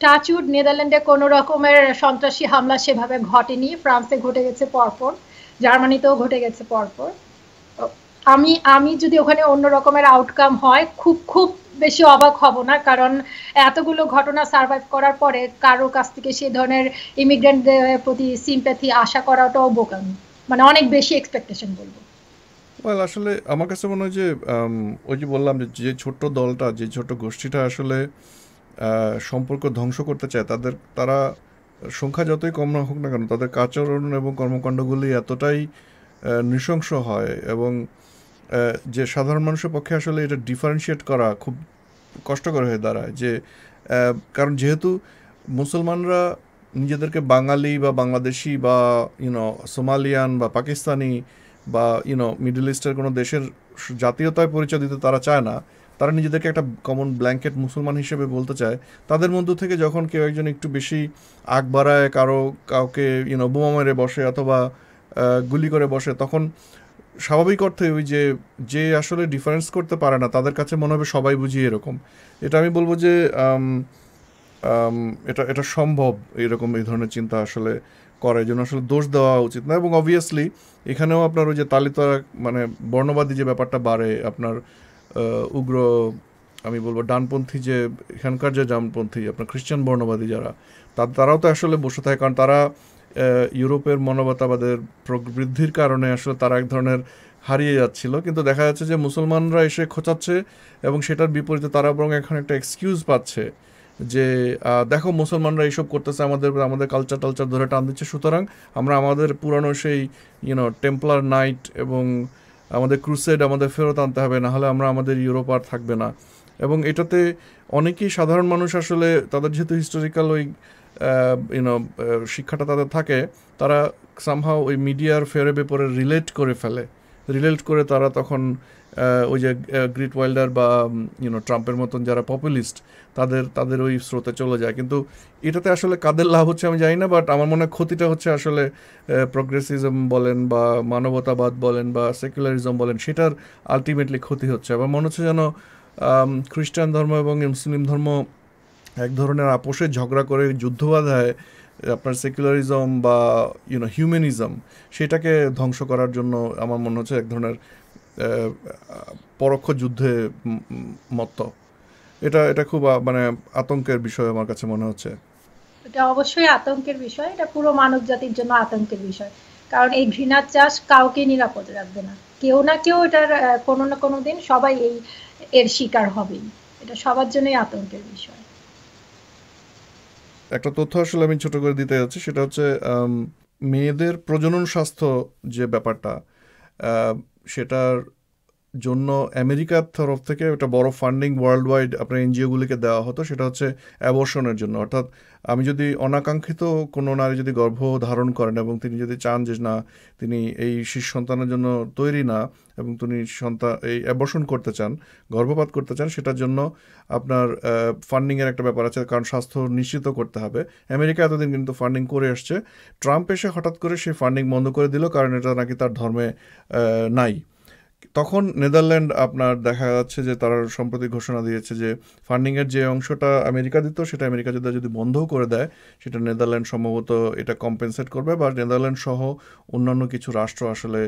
টাচউড, নেদারল্যান্ডে কোনো রকমের সন্ত্রাসী হামলা সেভাবে ঘটেনি, ফ্রান্সে ঘটে গেছে পরপর, জার্মানিতেও ঘটে গেছে পরপর। আমি যদি ওখানে অন্য রকমের আউটকাম হয়, খুব খুব বেশি অবাক হব না, কারণ এতগুলো ঘটনা সার্ভাইভ করার পরে কারো কাছ থেকে সে ধরনের ইমিগ্রেন্টদের প্রতি সিম্প্যাথি আশা করাটাও বোকামি, মানে অনেক বেশি এক্সপেকটেশন বলবো। ওয়েল আসলে আমার কাছে মনে হয় যে ওই যে বললাম যে যে ছোট্ট দলটা, যে ছোট্ট গোষ্ঠীটা আসলে সম্পর্ক ধ্বংস করতে চায়, তারা সংখ্যা যতই কম না হোক না কেন, তাদের আচরণ এবং কর্মকাণ্ডগুলি এতটাই নৃশংস হয়, এবং যে সাধারণ মানুষের পক্ষে আসলে এটা ডিফারেন্সিয়েট করা খুব কষ্টকর হয়ে দাঁড়ায়। যে কারণ যেহেতু মুসলমানরা নিজেদেরকে বাঙালি বা বাংলাদেশি বা সোমালিয়ান বা পাকিস্তানি বা মিডল ইস্টের কোনো দেশের জাতীয়তায় পরিচয় দিতে তারা চায় না, তারা নিজেদেরকে একটা কমন ব্ল্যাঙ্কেট মুসলমান হিসেবে বলতে চায়। তাদের মধ্য থেকে যখন কেউ একজন একটু বেশি আগ বাড়ায়, কাউকে বোমা মেরে বসে অথবা গুলি করে বসে, তখন স্বাভাবিক অর্থে ওই যে যে আসলে ডিফারেন্স করতে পারে না তাদের কাছে মনে হবে সবাই বুঝি এরকম। এটা আমি বলবো যে এটা এটা সম্ভব, এরকম এই ধরনের চিন্তা আসলে করে, এই জন্য আসলে দোষ দেওয়া উচিত না। এবং অবভিয়াসলি এখানেও আপনার ওই যে তালিতারা, মানে বর্ণবাদী যে ব্যাপারটা বাড়ে, আপনার উগ্র, আমি বলবো ডানপন্থী, যে এখানকার যে ডানপন্থী আপনার খ্রিস্টান বর্ণবাদী যারা, তারাও তো আসলে বসে থাকে, কারণ তারা ইউরোপের মানবতাবাদের প্রবৃদ্ধির কারণে আসলে তারা এক ধরনের হারিয়ে যাচ্ছিল, কিন্তু দেখা যাচ্ছে যে মুসলমানরা এসে খোঁচাচ্ছে এবং সেটার বিপরীতে তারা বরং এখন একটা এক্সকিউজ পাচ্ছে যে দেখো মুসলমানরা এইসব করতেছে, আমাদের কালচার টালচার ধরে টান দিচ্ছে, সুতরাং আমরা আমাদের পুরানো সেই টেম্পলার নাইট এবং আমাদের ক্রুসেড আমাদের ফেরত আনতে হবে, না হলে আমরা আমাদের ইউরোপ আর থাকবে না। এবং এটাতে অনেকেই সাধারণ মানুষ আসলে তাদের যেহেতু হিস্টোরিক্যাল ওই শিক্ষাটা তাদের থাকে, তারা সামহাও ওই মিডিয়ার ফেরে ব্যাপারে রিলেট করে তারা তখন ওই যে গ্রিট ওয়াইল্ডার বা ট্রাম্পের মতন যারা পপুলিস্ট, তাদের ওই স্রোতে চলে যায়। কিন্তু এটাতে আসলে কাদের লাভ হচ্ছে আমি জানি না, বাট আমার মনে হয় ক্ষতিটা হচ্ছে আসলে প্রোগ্রেসিজম বলেন বা মানবতাবাদ বলেন বা সেকুলারিজম বলেন, সেটার আলটিমেটলি ক্ষতি হচ্ছে। আমার মনে হচ্ছে যেন খ্রিস্টান ধর্ম এবং মুসলিম ধর্ম এক ধরনের আপোষে ঝগড়া করে যুদ্ধ বাধায় আপনার সেকুলারিজম বা হিউম্যানিজম, সেটাকে ধ্বংস করার জন্য আমার মনে হচ্ছে এক ধরনের পরোক্ষ যুদ্ধে মত্ত। এটা এটা খুব মানে আতঙ্কের বিষয় আমার কাছে মনে হচ্ছে। এটা অবশ্যই আতঙ্কের বিষয়, এটা পুরো মানব জাতির জন্য আতঙ্কের বিষয়, কারণ এই ঘৃণার চাষ কাউকে নিরাপদ রাখবে না, কেউ না কেউ এটার কোনো না কোনো দিন সবাই এর শিকার হবেই, এটা সবার জন্যই আতঙ্কের বিষয়। একটা তথ্য আসলে আমি ছোট করে দিতে যাচ্ছি, সেটা হচ্ছে মেয়েদের প্রজনন স্বাস্থ্য যে ব্যাপারটা, সেটার জন্য আমেরিকার তরফ থেকে একটা বড় ফান্ডিং ওয়ার্ল্ড ওয়াইড আপনার এনজিওগুলিকে দেওয়া হতো, সেটা হচ্ছে অ্যাবর্শনের জন্য। অর্থাৎ আমি যদি অনাকাঙ্ক্ষিত কোনো নারী যদি গর্ভ ধারণ করেন এবং তিনি যদি চান যে না তিনি এই শিশু সন্তানের জন্য তৈরি না, এবং তিনি এই অ্যাবর্শন করতে চান, গর্ভপাত করতে চান, সেটার জন্য আপনার ফান্ডিংয়ের একটা ব্যাপার আছে, কারণ স্বাস্থ্য নিশ্চিত করতে হবে। আমেরিকা এতদিন কিন্তু ফান্ডিং করে আসছে, ট্রাম্প এসে হঠাৎ করে সেই ফান্ডিং বন্ধ করে দিল, কারণ এটা নাকি তার ধর্মে নাই। তখন নেদারল্যান্ড আপনার দেখা যাচ্ছে যে তারা সম্প্রতি ঘোষণা দিয়েছে যে ফান্ডিংয়ের যে অংশটা আমেরিকা দিত সেটা আমেরিকা যদি বন্ধও করে দেয়, সেটা নেদারল্যান্ড সম্ভবত এটা কম্পেনসেট করবে, বা নেদারল্যান্ড সহ অন্যান্য কিছু রাষ্ট্র আসলে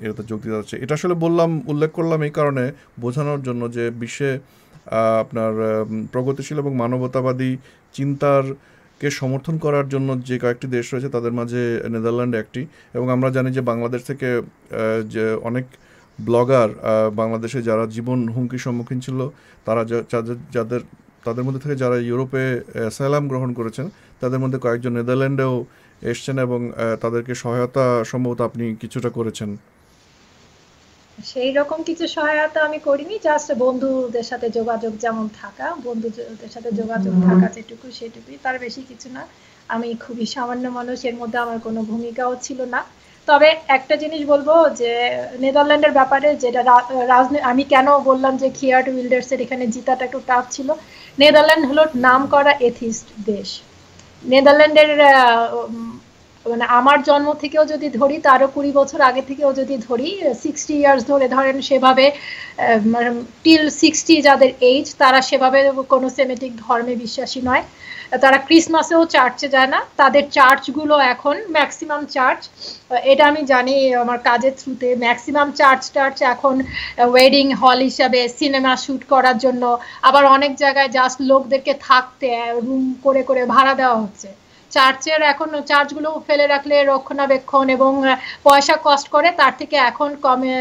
এটাতে যোগ দিতে যাচ্ছে। এটা আসলে উল্লেখ করলাম এই কারণে, বোঝানোর জন্য যে বিশ্বে আপনার প্রগতিশীল এবং মানবতাবাদী চিন্তারকে সমর্থন করার জন্য যে কয়েকটি দেশ রয়েছে তাদের মাঝে নেদারল্যান্ড একটি। এবং আমরা জানি যে বাংলাদেশ থেকে যে অনেক ব্লগার বাংলাদেশে যারা জীবন হুমকির সম্মুখীন ছিল, তারা তাদের মধ্যে থেকে যারা ইউরোপে অ্যাসাইলাম গ্রহণ করেছেন, তাদের মধ্যে কয়েকজন নেদারল্যান্ডেও এসছেন, এবং তাদেরকে সহায়তা সম্ভবত আপনি কিছুটা করেছেন। সেই রকম কিছু সহায়তা আমি করিনি, জাস্ট বন্ধুদের সাথে যোগাযোগ যেমন থাকা, বন্ধুদের সাথে যোগাযোগ থাকা যেটুকু সেটুকুই, তার বেশি কিছু না। আমি খুবই সামান্য মানুষ, এর মধ্যে আমার কোনো ভূমিকাও ছিল না। তবে একটা জিনিস বলবো যে নেদারল্যান্ডের ব্যাপারে, যেটা আমি কেন বললাম যে খিয়ার্ট উইল্ডার্সের এখানে জিতাটা একটু টাফ ছিল, নেদারল্যান্ড হলো নাম করা এথিস্ট দেশ। নেদারল্যান্ডের মানে আমার জন্ম থেকেও যদি ধরি তারও 20 বছর আগে থেকেও যদি ধরি 60 ইয়ার্স ধরে ধরেন সেভাবে টিল 60 যাদের এজ তারা সেভাবে কোনো সেমেটিক ধর্মে বিশ্বাসী নয়। তারা ক্রিসমাসেও চার্চে যায় না, তাদের চার্চগুলো এখন ম্যাক্সিমাম চার্চ, এটা আমি জানি আমার কাজের থ্রুতে, ম্যাক্সিমাম চার্চ এখন ওয়েডিং হল হিসাবে সিনেমা শুট করার জন্য, আবার অনেক জায়গায় জাস্ট লোকদেরকে থাকতে রুম করে করে ভাড়া দেওয়া হচ্ছে। চার্চের এখন চার্চগুলো ফেলে রাখলে রক্ষণাবেক্ষণ এবং পয়সা কস্ট করে, তার থেকে এখন কমে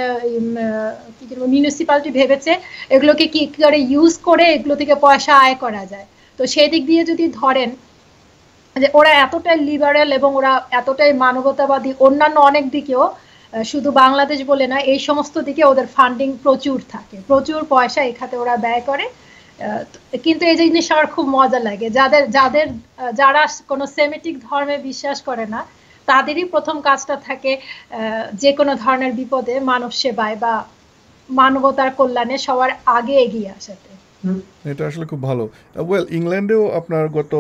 মিউনিসিপ্যালিটি ভেবেছে এগুলোকে কি করে ইউজ করে এগুলো থেকে পয়সা আয় করা যায়। তো সেই দিক দিয়ে যদি ধরেন যে ওরা এতটাই লিবারেল এবং ওরা এতটাই মানবতাবাদী অন্যান্য অনেক দিকেও, শুধু বাংলাদেশ বলে না, এই সমস্ত দিকে ওদের ফান্ডিং প্রচুর থাকে, প্রচুর পয়সা এই খাতে ওরা ব্যয় করে। কিন্তু এই জিনিস আমার খুব মজা লাগে, যারা কোনো সেমিটিক ধর্মে বিশ্বাস করে না তাদেরই প্রথম কাজটা থাকে যে কোনো ধরনের বিপদে মানব সেবায় বা মানবতার কল্যাণে সবার আগে এগিয়ে আসাতে। এটা আসলে খুব ভালো। ওয়েল, ইংল্যান্ডেও আপনার গত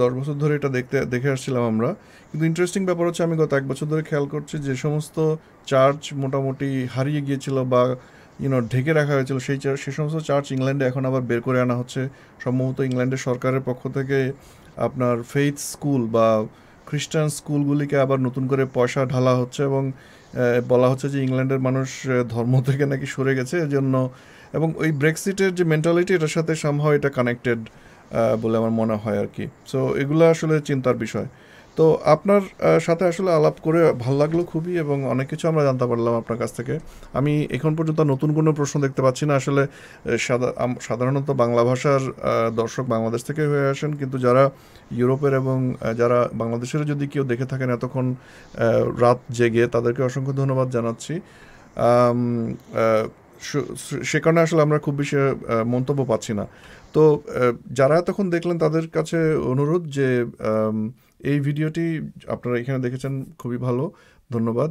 10 বছর ধরে এটা দেখে আসছিলাম আমরা, কিন্তু ইন্টারেস্টিং ব্যাপার হচ্ছে আমি গত 1 বছর ধরে খেয়াল করছি যে সমস্ত চার্চ মোটামুটি হারিয়ে গিয়েছিল বা ঢেকে রাখা হয়েছিল, সেই সমস্ত চার্চ ইংল্যান্ডে এখন আবার বের করে আনা হচ্ছে। সম্ভবত ইংল্যান্ডের সরকারের পক্ষ থেকে আপনার ফেইথ স্কুল বা খ্রিস্টান স্কুলগুলিকে আবার নতুন করে পয়সা ঢালা হচ্ছে এবং বলা হচ্ছে যে ইংল্যান্ডের মানুষ ধর্ম থেকে নাকি সরে গেছে এজন্য, এবং ওই ব্রেক্সিটের যে মেন্টালিটি এটার সাথে সামহাও এটা কানেক্টেড বলে আমার মনে হয় আর কি। সো এগুলো আসলে চিন্তার বিষয়। তো আপনার সাথে আসলে আলাপ করে ভালো লাগলো খুবই, এবং অনেক কিছু আমরা জানতে পারলাম আপনার কাছ থেকে। আমি এখন পর্যন্ত নতুন কোনো প্রশ্ন দেখতে পাচ্ছি না আসলে। সাধারণত বাংলা ভাষার দর্শক বাংলাদেশ থেকে হয়ে আসেন, কিন্তু যারা ইউরোপের এবং যারা বাংলাদেশের যদি কেউ দেখে থাকেন এতক্ষণ রাত জেগে, তাদেরকে অসংখ্য ধন্যবাদ জানাচ্ছি। সে কারণে আসলে আমরা খুব বেশি মন্তব্য পাচ্ছি না। তো যারা এতক্ষণ দেখলেন তাদের কাছে অনুরোধ যে এই ভিডিওটি আপনারা এখানে দেখেছেন, খুবই ভালো, ধন্যবাদ।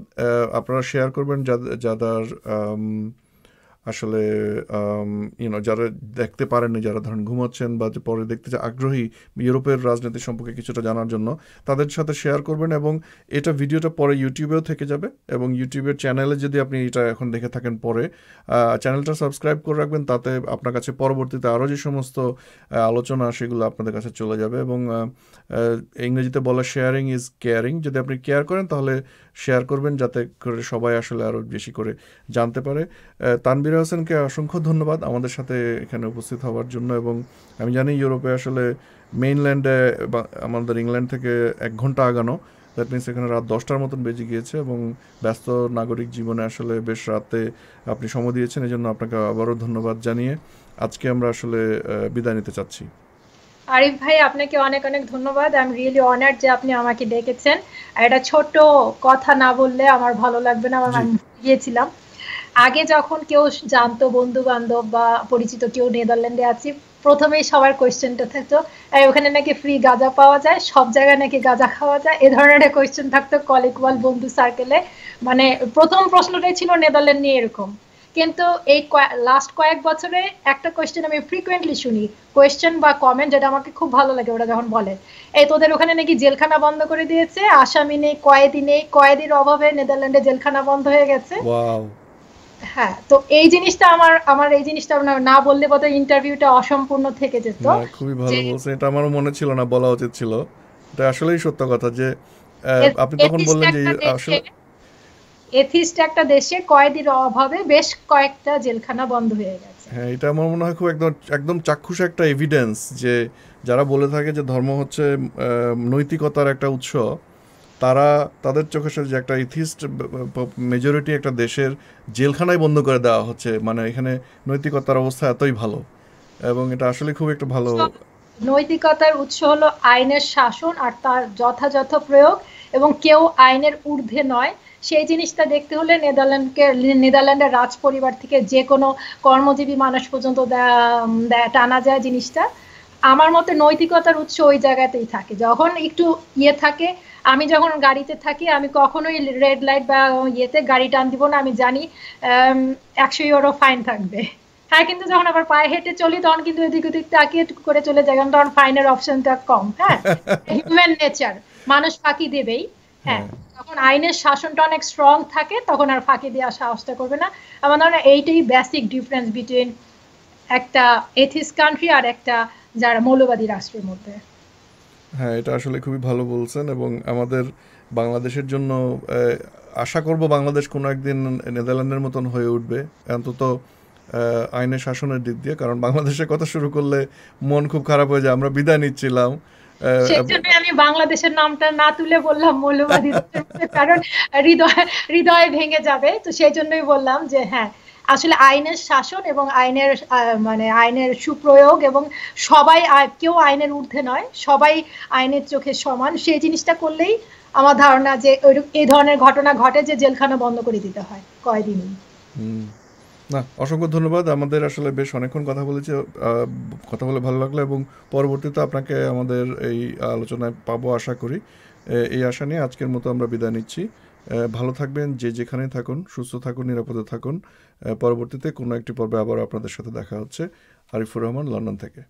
আপনারা শেয়ার করবেন যাদের আসলে যারা দেখতে পারেননি, যারা ধরেন ঘুমাচ্ছেন বা পরে দেখতে আগ্রহী ইউরোপের রাজনীতি সম্পর্কে কিছুটা জানার জন্য, তাদের সাথে শেয়ার করবেন। এবং এটা ভিডিওটা পরে ইউটিউবেও থেকে যাবে, এবং ইউটিউবের চ্যানেলে যদি আপনি এটা এখন দেখে থাকেন পরে চ্যানেলটা সাবস্ক্রাইব করে রাখবেন, তাতে আপনার কাছে পরবর্তীতে আরও যে সমস্ত আলোচনা সেগুলো আপনাদের কাছে চলে যাবে। এবং ইংরেজিতে বলা শেয়ারিং ইজ কেয়ারিং, যদি আপনি কেয়ার করেন তাহলে শেয়ার করবেন যাতে করে সবাই আসলে আরও বেশি করে জানতে পারে। তানভীর হোসেনকে অসংখ্য ধন্যবাদ আমাদের সাথে এখানে উপস্থিত হওয়ার জন্য। এবং আমি জানি ইউরোপে আসলে মেইনল্যান্ডে আমাদের ইংল্যান্ড থেকে 1 ঘন্টা আগানো, দ্যাট মিনস এখানে রাত 10টার মতন বেজে গিয়েছে, এবং ব্যস্ত নাগরিক জীবনে আসলে বেশ রাতে আপনি সময় দিয়েছেন, এই জন্য আপনাকে আবারও ধন্যবাদ জানিয়ে আজকে আমরা আসলে বিদায় নিতে চাচ্ছি। আরিফ ভাই, আপনাকে অনেক অনেক ধন্যবাদ। আই এম রিয়েলি অনার্ড যে আপনি আমাকে ডেকেছেন। আর এটা ছোট কথা না বললে আমার ভালো লাগবে না, আমি গিয়েছিলাম। আগে যখন কেউ জানতো, বন্ধু বান্ধব বা পরিচিত কেউ নেদারল্যান্ডে আছি, প্রথমেই সবার কোয়েশ্চেনটা থাকতো ওখানে নাকি ফ্রি গাঁজা পাওয়া যায়, সব জায়গায় নাকি গাঁজা খাওয়া যায়, এ ধরনের একটা কোয়েশ্চেন থাকতো কলিগ ওয়াল বন্ধু সার্কেলে। মানে প্রথম প্রশ্নটাই ছিল নেদারল্যান্ড নিয়ে এরকম। কিন্তু এই লাস্ট কয়েক বছরে একটা কোয়েশ্চেন আমি ফ্রিকুয়েন্টলি শুনি, কোয়েশ্চেন বা কমেন্ট, যেটা আমাকে খুব ভালো লাগে। ওরা যখন বলে এই তোদের ওখানে নাকি জেলখানা বন্ধ করে দিয়েছে, আসামি নেই, কয়েদি নেই, কয়েদির অভাবে নেদারল্যান্ডে জেলখানা বন্ধ হয়ে গেছে। হ্যাঁ, তো এই জিনিসটা আমার এই জিনিসটা না বললে বোধহয় ইন্টারভিউটা অসম্পূর্ণ থেকে যেত। খুবই ভালো বলছেন, এটা আমারও মনে ছিল না, বলা উচিত ছিল। এটা আসলেই সত্য কথা যে আপনি তখন বললেন যে আসলে এথিস্ট একটা দেশে কয়েদির অভাবে বেশ কয়েকটা জেলখানা বন্ধ হয়ে গেছে। হ্যাঁ, এটা আমার মনে হয় খুব একদম চাক্ষুষ একটা এভিডেন্স যে যারা বলে থাকে যে ধর্ম হচ্ছে নৈতিকতার একটা উৎস, তাদের চোখের সাথে যে একটা এথিস্ট মেজরিটি একটা দেশের জেলখানায় বন্ধ করে দেওয়া হচ্ছে, মানে এখানে নৈতিকতার অবস্থা এতই ভালো। এবং এটা আসলে খুব একটা ভালো। নৈতিকতার উৎস হলো আইনের শাসন আর তার যথাযথ প্রয়োগ, এবং কেউ আইনের ঊর্ধ্বে নয়। সেই জিনিসটা দেখতে হলে নেদারল্যান্ডের রাজ পরিবার থেকে যে কোনো কর্মজীবী মানুষ পর্যন্ত টানা যায় জিনিসটা। আমার মতে নৈতিকতার উৎস ওই জায়গাতেই থাকে। যখন একটু থাকে, আমি যখন গাড়িতে থাকি আমি কখনোই রেড লাইট বা ইয়েতে গাড়ি টান দিব না, আমি জানি 100 ইউরো ফাইন থাকবে। হ্যাঁ, কিন্তু যখন আবার পায়ে হেঁটে চলি তখন কিন্তু এদিক ওদিক তাকিয়ে করে চলে যায়, কারণ তখন ফাইনের অপশনটা কম। হ্যাঁ, হিউম্যান নেচার, মানুষ ফাঁকি দেবেই। হ্যাঁ, হ্যাঁ যখন আইনের শাসনটা অনেক স্ট্রং থাকে তখন আর ফাঁকি দেওয়ার সাহসটা করবে না। আমার ধারণা এইটাই বেসিক ডিফারেন্স বিটুইন একটা এথিস্ট কান্ট্রি আর একটা যারা মৌলবাদী রাষ্ট্রের মধ্যে। হ্যাঁ, এটা আসলে খুবই ভালো বলছেন এবং আমাদের বাংলাদেশের জন্য আশা করব বাংলাদেশ কোনো একদিন নেদারল্যান্ডের মতন হয়ে উঠবে, অন্তত আইনের শাসনের দিক দিয়ে। কারণ বাংলাদেশের কথা শুরু করলে মন খুব খারাপ হয়ে যায়। আমরা বিদায় নিচ্ছিলাম। সেই জন্য আমি বাংলাদেশের নামটা না তুলে বললাম মৌলবাদী রাষ্ট্রের মধ্যে, কারণ হৃদয় হৃদয় ভেঙে যাবে। তো সেই জন্যই বললাম যে হ্যাঁ, আসলে আইনের শাসন এবং আইনের মানে আইনের সুপ্রয়োগ এবং সবাই কেউ আইনের ঊর্ধ্বে নয়, সবাই আইনের চোখে সমান, সেই জিনিসটা করলেই আমার ধারণা যে এই ধরনের ঘটনা ঘটে যে জেলখানা বন্ধ করে দিতে হয় কয়দিনই। হুম, না, অসংখ্য ধন্যবাদ। আমাদের আসলে বেশ অনেকক্ষণ কথা বলেছি, কথা বলে ভালো লাগলো এবং পরবর্তীতে আপনাকে আমাদের এই আলোচনায় পাবো আশা করি। এই আশা নিয়ে আজকের মতো আমরা বিদায় নিচ্ছি। ভালো থাকবেন, যে যেখানে থাকুন, সুস্থ থাকুন, নিরাপদে থাকুন। পরবর্তীতে কোনো একটি পর্বে আবার আপনাদের সাথে দেখা হচ্ছে। আরিফুর রহমান, লন্ডন থেকে।